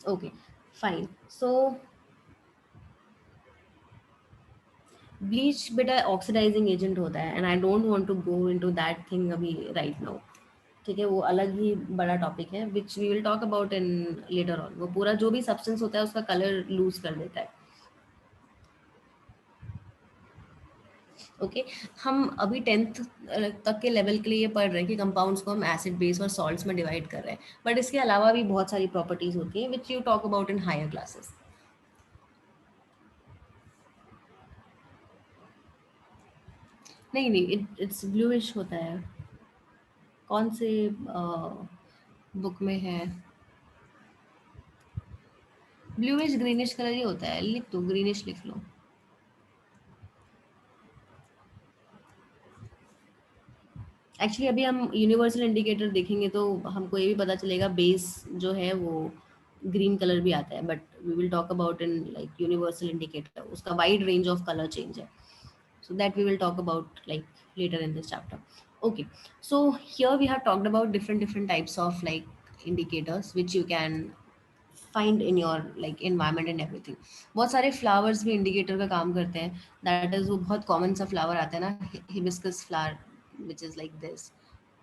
Okay fine. So bleach बेटा ऑक्सीडाइजिंग एजेंट होता है and I don't want to go into that thing अभी right now. ठीक है, वो अलग ही बड़ा टॉपिक है which we will talk about in later on. वो पूरा जो भी सब्सटेंस होता है उसका कलर लूज कर देता है. ओके हम अभी 10th तक के लेवल के लिए पढ़ रहे हैं कि कंपाउंड्स को हम एसिड बेस और सॉल्ट्स में डिवाइड कर रहे हैं. बट इसके अलावा भी बहुत सारी प्रॉपर्टीज होती हैं which you talk about in higher classes. नहीं नहीं, इट्स ब्लूइश होता है. कौन से बुक में है? ब्लूइश ग्रीनिश कलर ही होता है. लिख दो, ग्रीनिश लिख लो. एक्चुअली अभी हम यूनिवर्सल इंडिकेटर देखेंगे तो हमको ये भी पता चलेगा बेस जो है वो ग्रीन कलर भी आता है. But we will talk about in like universal indicator, उसका wide range of colour change है. So that we will talk about like later in this chapter. Okay, so here we have talked about different types of like indicators which you can find in your like environment and everything. बहुत सारे flowers भी indicator का काम करते हैं. That is वो बहुत common सा flower आता है ना, hibiscus flower which is like this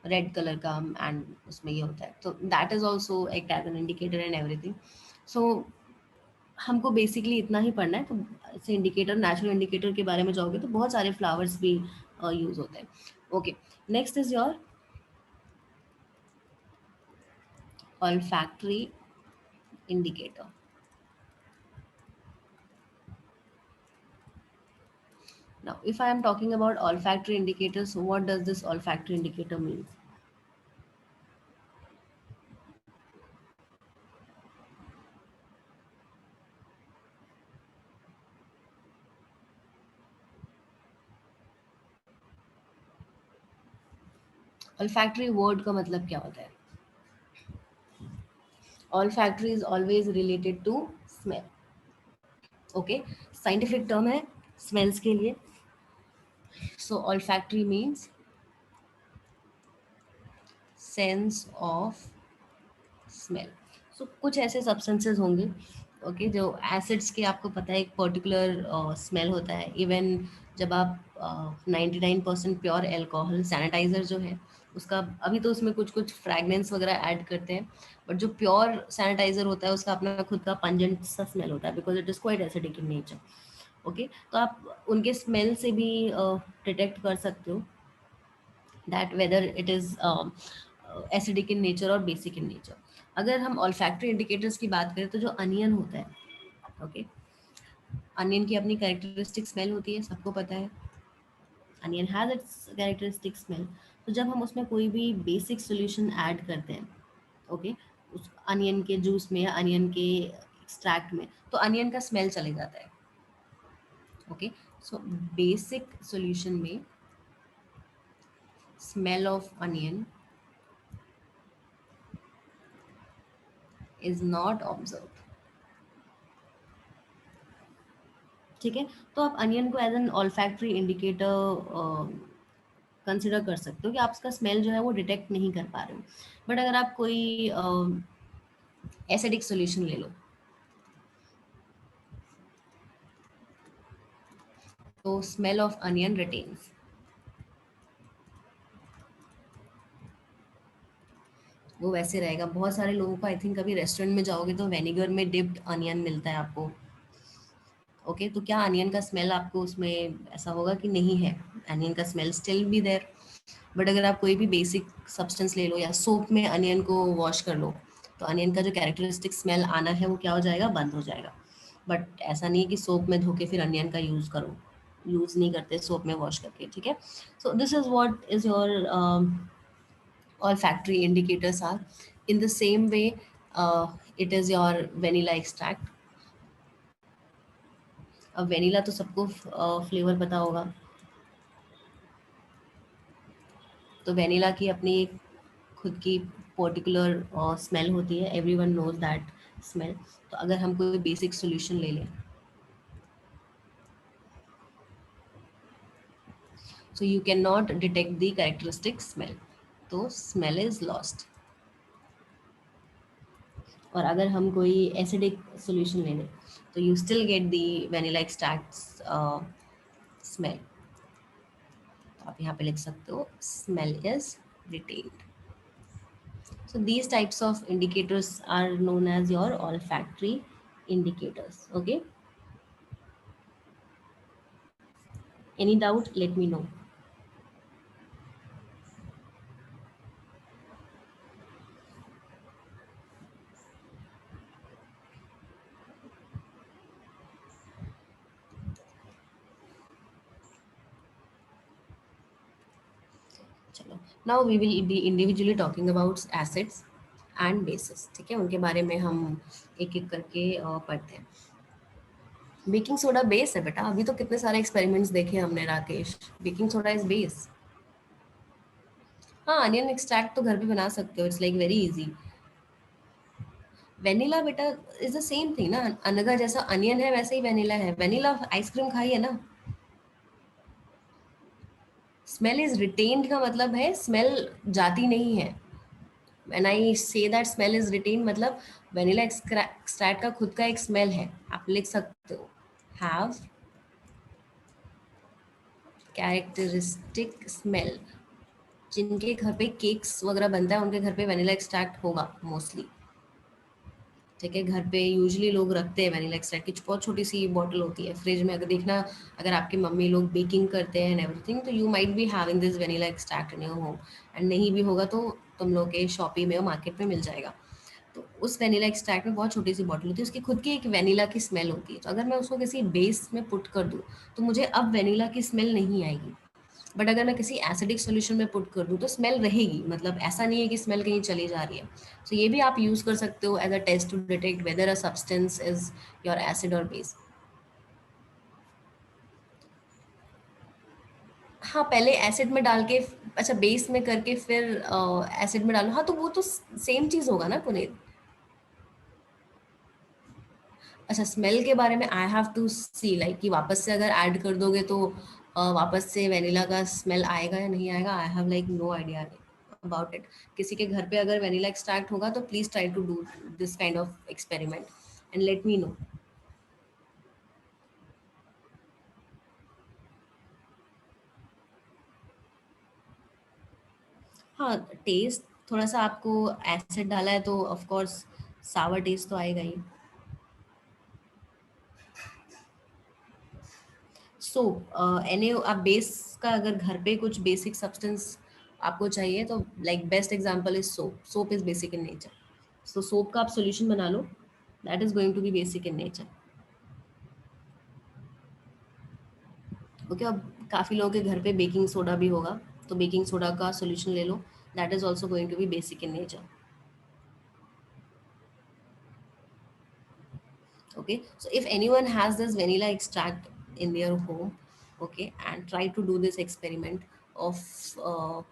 red color का, and उसमें ये होता है. So that is also act as an indicator and everything. So हमको बेसिकली इतना ही पढ़ना है. तो ऐसे इंडिकेटर, नेचुरल इंडिकेटर के बारे में जाओगे तो बहुत सारे फ्लावर्स भी यूज होते हैं. Okay, next is your olfactory indicator. Now if I am talking about olfactory indicators, what does this olfactory indicator mean? Olfactory word का मतलब क्या होता है? Olfactory is always related to smell. Okay, scientific term है smells के लिए. So olfactory means sense of smell. So कुछ ऐसे सब्सटेंसेस होंगे ओके जो एसिड्स के, आपको पता है एक पर्टिकुलर स्मेल होता है. इवन जब आप 99% प्योर एल्कोहल सैनिटाइजर जो है उसका, अभी तो उसमें कुछ कुछ फ्रैगनेंस वगैरह ऐड करते हैं, बट जो प्योर सैनिटाइजर होता है उसका अपना खुद का पंजेंट सा स्मेल होता है because it is quite acidic in nature. Okay, तो आप उनके स्मेल से भी डिटेक्ट कर सकते हो that whether it is acidic in nature or basic in nature. अगर हम olfactory indicators की बात करें तो जो अनियन होता है ओके, अनियन की अपनी कैरेक्टरिस्टिक स्मेल होती है, सबको पता है. Onion has its characteristic smell. तो जब हम उसमें कोई भी बेसिक सोल्यूशन ऐड करते हैं ओके, उस अनियन के जूस में या अनियन के एक्सट्रैक्ट में, तो अनियन का स्मेल चले जाता है. ओके, सो बेसिक सोल्यूशन में smell of onion is not observed. ठीक है, तो आप अनियन को as an olfactory indicator consider कर सकते हो कि आप उसका स्मेल जो है वो डिटेक्ट नहीं कर पा रहे हो. बट अगर आप कोई एसिडिक सॉल्यूशन ले लो तो स्मेल ऑफ अनियन रिटेन्स. वो वैसे रहेगा. बहुत सारे लोगों को, आई थिंक कभी रेस्टोरेंट में जाओगे तो वेनिगर में डिप्ड अनियन मिलता है आपको. ओके, तो क्या अनियन का स्मेल आपको उसमें ऐसा होगा कि नहीं है? अनियन का smell still be there. But अगर आप कोई भी बेसिक सब्सटेंस ले लो या सोप में अनियन को वॉश कर लो तो अनियन का जो कैरेक्टरिस्टिक स्मेल आना है वो क्या हो जाएगा? बंद हो जाएगा. बट ऐसा नहीं है कि सोप में धो के फिर अनियन का यूज़ करो. यूज़ नहीं करते सोप में वॉश करके. ठीक है, so this is what is your olfactory indicators are. In the same way, it is your vanilla extract. अब वेनिला तो सबको फ्लेवर पता होगा. तो वेनिला की अपनी एक खुद की पर्टिकुलर स्मेल होती है. Everyone knows that smell. तो अगर हम कोई बेसिक सॉल्यूशन ले लें, so you cannot detect the characteristic smell, तो smell is lost. और अगर हम कोई एसिडिक सॉल्यूशन ले लें तो you still get the vanilla extracts smell. तो आप यहाँ पे लिख सकते हो smell is retained. So these types of indicators are known as your olfactory indicators. Okay, any doubt, let me know. चलो, now we will be individually talking about acids and bases. ठीक है, उनके बारे में हम एक एक करके पढ़ते हैं. बेकिंग सोडा बेस है बेटा. अभी तो कितने सारे एक्सपेरिमेंट्स देखे हमने Rakesh. Baking soda is base. हाँ, अनियन एक्सट्रैक्ट तो घर पे बना सकते हो. It's like very easy. Vanilla बेटा इज द सेम थिंग ना. अनगा जैसा अनियन है वैसे ही वेनिला है. वेनिला आइसक्रीम खाई है ना. स्मेल इज रिटेन्ड का मतलब है स्मेल जाती नहीं है. When I say that smell is retained मतलब वेनिला एक्सट्रैक्ट का खुद का एक स्मेल है. आप लिख सकते हो हैव कैरेक्टरिस्टिक स्मेल. जिनके घर पे केक्स वगैरह बनता है उनके घर पे वेनिला एक्सट्रैक्ट होगा मोस्टली. ठीक है, घर पे यूजुअली लोग रखते हैं वेनिला एक्सट्रैक्ट की बहुत छोटी सी बॉटल होती है फ्रिज में. अगर देखना, अगर आपकी मम्मी लोग बेकिंग करते हैं एंड एवरीथिंग तो you might be having this vanilla extract in your home. And नहीं भी होगा तो तुम लोग के शॉपी में और मार्केट में मिल जाएगा. तो उस वेनिला एक्सट्रैक्ट में बहुत छोटी सी बॉटल होती है. उसकी खुद की एक वेनिला की स्मेल होती है. तो अगर मैं उसको किसी बेस में पुट कर दूँ तो मुझे अब वेनिला की स्मेल नहीं आएगी. बट अगर मैं किसी एसिडिक सॉल्यूशन में पुट कर दूँ तो स्मेल रहेगी. मतलब ऐसा नहीं है कि स्मेल कहीं चली जा रही है. तो ये भी आप यूज़ कर सकते हो as a test to detect whether a substance is your acid और बेस. हाँ, पहले एसिड में डाल के, अच्छा बेस में करके फिर एसिड में डालो, हाँ तो वो तो सेम चीज होगा ना पुनीत। अच्छा, स्मेल के बारे में I have to see, like कि वापस से अगर ऐड कर दोगे तो वापस से वेनिला का स्मेल आएगा या नहीं आएगा, I have like no idea about it. किसी के घर पे अगर वेनिला एक्सट्रैक्ट होगा तो please try to do this kind of experiment and let me know. हाँ, टेस्ट थोड़ा सा, आपको एसिड डाला है तो ऑफ कोर्स सावर टेस्ट तो आएगा ही। सो एनी आप बेस का अगर घर पे कुछ बेसिक सब्सटेंस आपको चाहिए तो like best example is soap. Soap is basic in nature, so soap का आप सॉल्यूशन बना लो, that is going to be basic in nature. Okay, अब काफ़ी लोगों के घर पे बेकिंग सोडा भी होगा, तो बेकिंग सोडा का सॉल्यूशन ले लो, that is also going to be basic in nature. Okay, so if anyone has this vanilla extract in their home, okay, and try to do this experiment of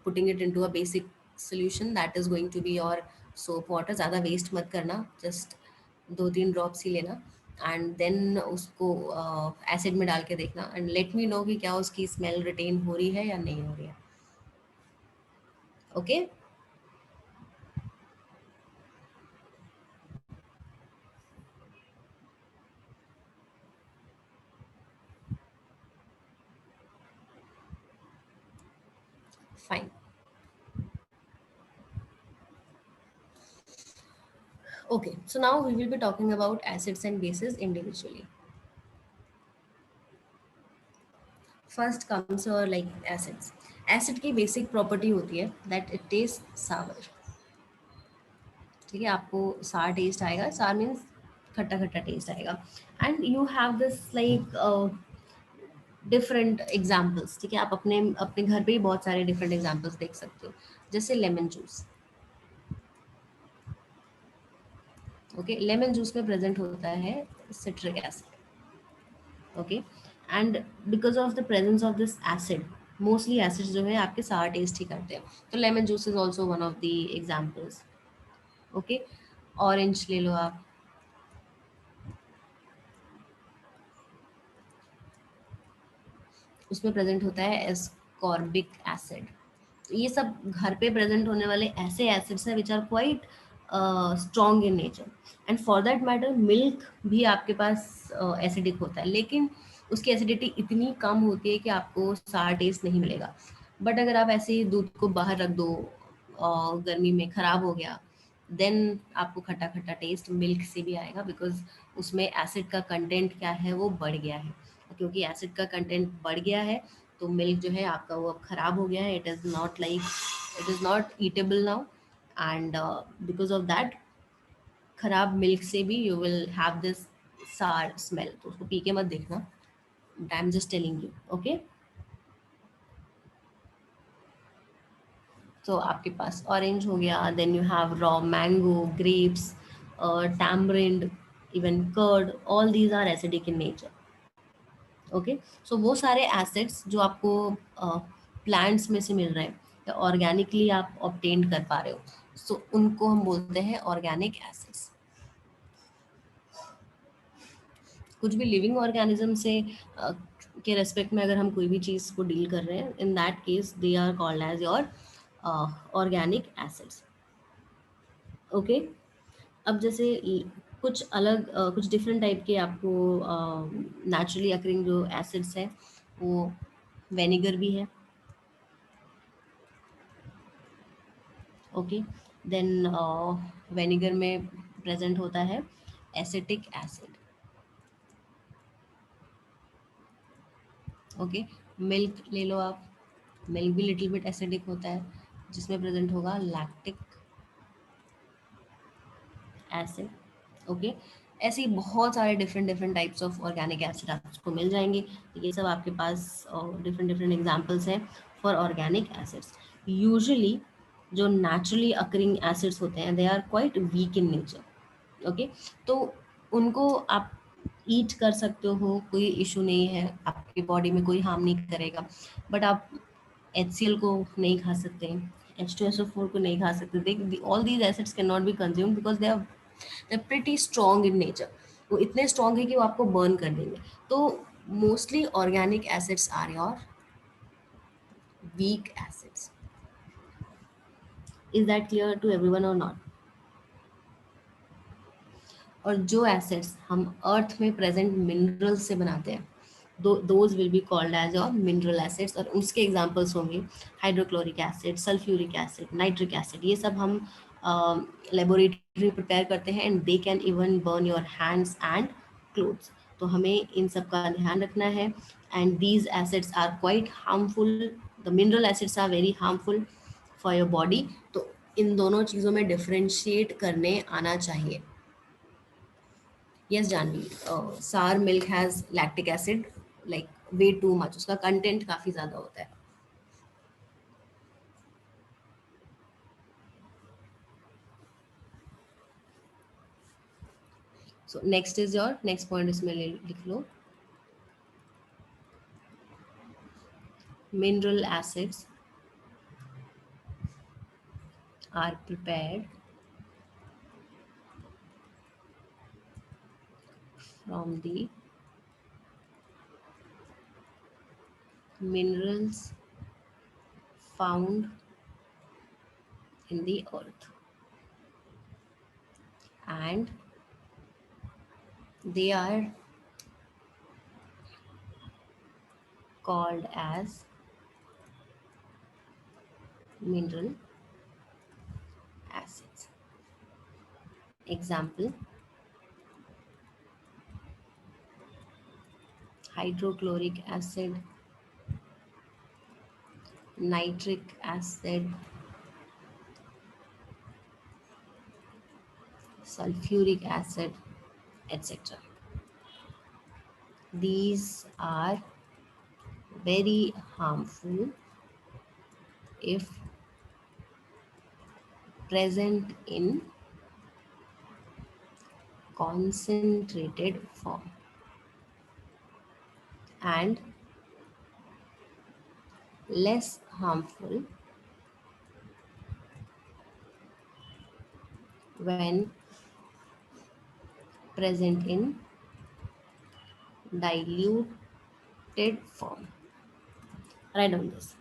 putting it into a basic solution, that is going to be your soap water। ज़्यादा waste मत करना, just 2-3 drops ही लेना and then उसको acid में डाल के देखना and let me no कि क्या उसकी स्मेल रिटेन हो रही है या नहीं हो रही है। Okay fine. Okay, so now we will be talking about acids and bases individually. First comes और लाइक एसिड्स। एसिड की बेसिक प्रॉपर्टी होती है दैट इट टेस्ट सावर। ठीक है, आपको सार टेस्ट आएगा, सार मीन्स खट्टा खट्टा टेस्ट आएगा and you have this like different examples. ठीक है, आप अपने अपने घर पे ही बहुत सारे डिफरेंट एग्जाम्पल्स देख सकते हो, जैसे lemon juice. Okay, lemon juice में प्रेजेंट होता है citric acid. Okay, and because of the presence of this acid, mostly acid जो है आपके सार टेस्ट ही करते हैं, तो lemon juice is also one of the examples. Okay, orange ले लो आप, उसमें प्रेजेंट होता है एस्कॉर्बिक एसिड। ये सब घर पे प्रेजेंट होने वाले ऐसे एसिड्स हैं which are quite strong in nature and for that matter milk भी आपके पास एसिडिक होता है, लेकिन उसकी एसिडिटी इतनी कम होती है कि आपको सार टेस्ट नहीं मिलेगा। बट अगर आप ऐसे ही दूध को बाहर रख दो गर्मी में, ख़राब हो गया, देन आपको खट्टा खट्टा टेस्ट मिल्क से भी आएगा, बिकॉज उसमें एसिड का कंटेंट क्या है वो बढ़ गया है। क्योंकि एसिड का कंटेंट बढ़ गया है तो मिल्क जो है आपका वो अब ख़राब हो गया है, it is not eatable now and because of that खराब मिल्क से भी you will have this sour smell. तो उसको पी के मत देखना, I am just telling you. Okay, तो आपके पास ऑरेंज हो गया, then you have raw mango, grapes, tamarind, even curd, all these are acidic in nature. Okay, so वो सारे एसिड्स जो आपको प्लांट्स में से मिल रहे हैं या ऑर्गेनिकली आप ऑब्टेन कर पा रहे हो, सो उनको हम बोलते हैं ऑर्गेनिक एसिड्स। कुछ भी लिविंग ऑर्गेनिज्म से के रेस्पेक्ट में अगर हम कोई भी चीज़ को डील कर रहे हैं, in that case they are called as your organic acids. Okay, अब जैसे कुछ अलग कुछ डिफरेंट टाइप के आपको नेचुरली अकरिंग जो एसिड्स हैं, वो वेनिगर भी है। ओके, देन वेनिगर में प्रेजेंट होता है एसिटिक एसिड। ओके, मिल्क ले लो आप, मिल्क भी लिटिल बिट एसिडिक होता है, जिसमें प्रेजेंट होगा लैक्टिक एसिड। ओके, ऐसे ही बहुत सारे different different types of organic acid आपको मिल जाएंगे। ये सब आपके पास डिफरेंट डिफरेंट एग्जांपल्स हैं फॉर ऑर्गेनिक एसिड्स। यूजुअली जो नेचुरली अकरिंग एसिड्स होते हैं they are quite weak in nature. Okay, तो उनको आप ईट कर सकते हो, कोई इशू नहीं है, आपकी बॉडी में कोई हार्म नहीं करेगा। बट आप HCl को नहीं खा सकते, H2SO4 को नहीं खा सकते. All these acids cannot be consumed because they're pretty strong in nature. वो इतने strong है कि वो आपको burn कर देंगे. तो mostly organic acids are your weak acids. Is that clear to everyone or not? और जो एसिड्स हम अर्थ में प्रेजेंट मिनरल्स से बनाते हैं, those will be called as your mineral acids. और उसके एग्जांपल्स होंगे hydrochloric acid, sulphuric acid, nitric acid. ये सब हम लेबोरेटरी प्रिपेयर करते हैं and they can even burn your hands and clothes. तो हमें इन सब का ध्यान रखना है. And these acids are quite harmful. The mineral acids are very harmful for your body. तो इन दोनों चीज़ों में डिफ्रेंशिएट करने आना चाहिए. Yes, Janvi. Sour milk has lactic acid, like way too much. उसका कंटेंट काफी ज्यादा होता है. So next is your next point. इसमें लिख लो. Mineral acids are prepared from the minerals found in the earth, and they are called as mineral acids. Example: hydrochloric acid, nitric acid, sulfuric acid, etc. These are very harmful if present in concentrated form, and less harmful when present in diluted form. Write down this.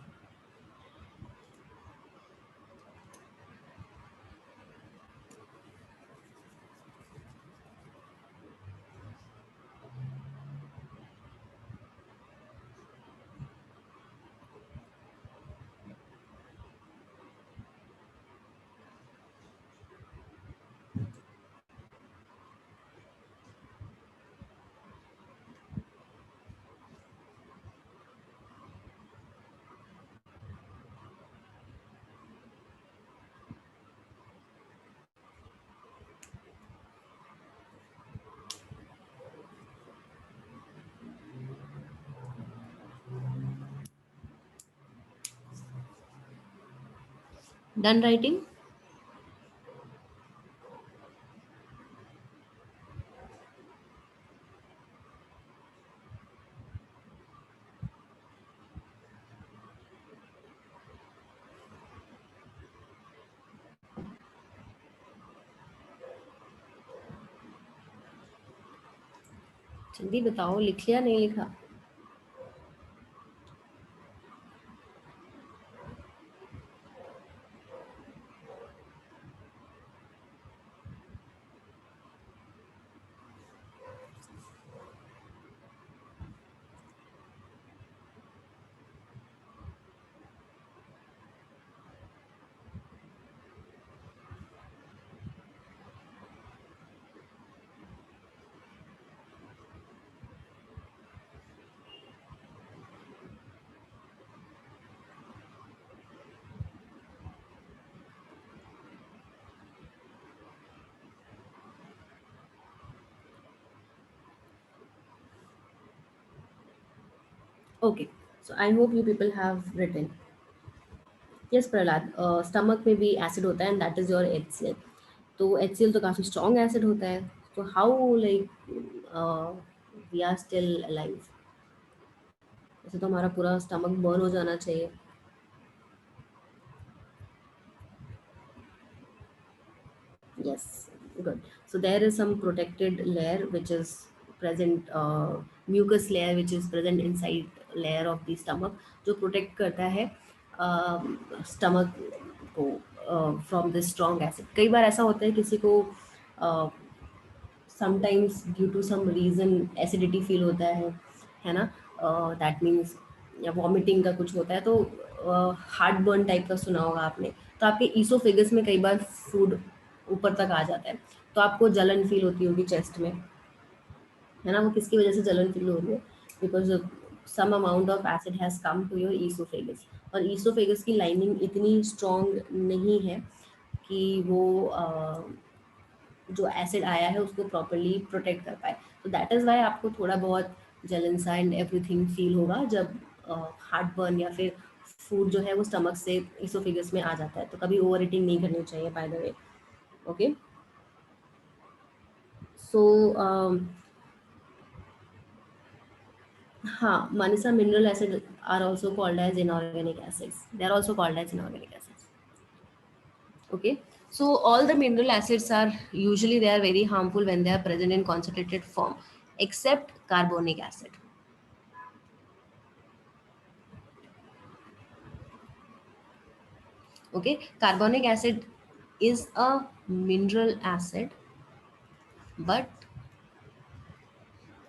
Done writing? जल्दी बताओ, लिख लिया नहीं लिखा? Okay, so I hope you people have written. Yes, Prahlad, stomach में भी acid होता है and that is your HCl. तो HCl तो काफी strong acid होता है. So how we are still alive? वैसे तो हमारा पूरा stomach burn हो जाना चाहिए. Yes, good. So there is some protected layer which is present, mucus layer which is present inside layer of the stomach, जो protect करता है stomach को from this strong acid. कई बार ऐसा होता है किसी को sometimes due to some reason acidity feel होता है ना, दैट मीन्स या वॉमिटिंग का कुछ होता है, तो हार्ट बर्न टाइप का सुना होगा आपने, तो आपके ईसोफेगस में कई बार फूड ऊपर तक आ जाता है, तो आपको जलन फील होती होगी चेस्ट में, है ना। वो किसकी वजह से जलन फील हो रही है? Because some amount of acid has come to your oesophagus, और ईसोफेगस की लाइनिंग इतनी स्ट्रॉन्ग नहीं है कि वो जो एसिड आया है उसको प्रॉपरली प्रोटेक्ट कर पाए, तो दैट इज़ वाई आपको थोड़ा बहुत जलन सा एंड एवरीथिंग फील होगा जब हार्ट बर्न या फिर फूड जो है वो स्टमक से इसोफेगस में आ जाता है। तो कभी ओवर ईटिंग नहीं करनी चाहिए, बाय द वे। ओके, सो हाँ, Manisa, mineral acid are also called as inorganic acids. They are also called as inorganic acids. Okay, so all the mineral acids are usually they are very harmful when they are present in concentrated form, except carbonic acid. Okay, carbonic acid is a mineral acid, but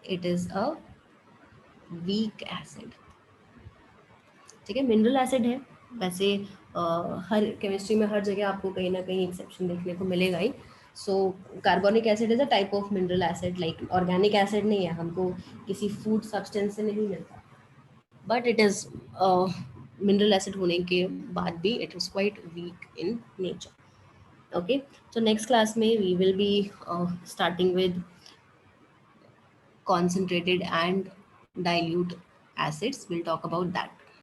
it is a weak acid. ठीक है, mineral acid है वैसे, हर chemistry में हर जगह आपको कहीं ना कहीं एक्सेप्शन देखने को मिलेगा ही। So carbonic acid is a type of mineral acid, like organic acid नहीं है, हमको किसी फूड सब्सटेंस से नहीं मिलता, but it is mineral acid होने के बाद भी it is quite weak in nature. Okay, so next class में we will be starting with concentrated and dilute acids. We'll talk about that.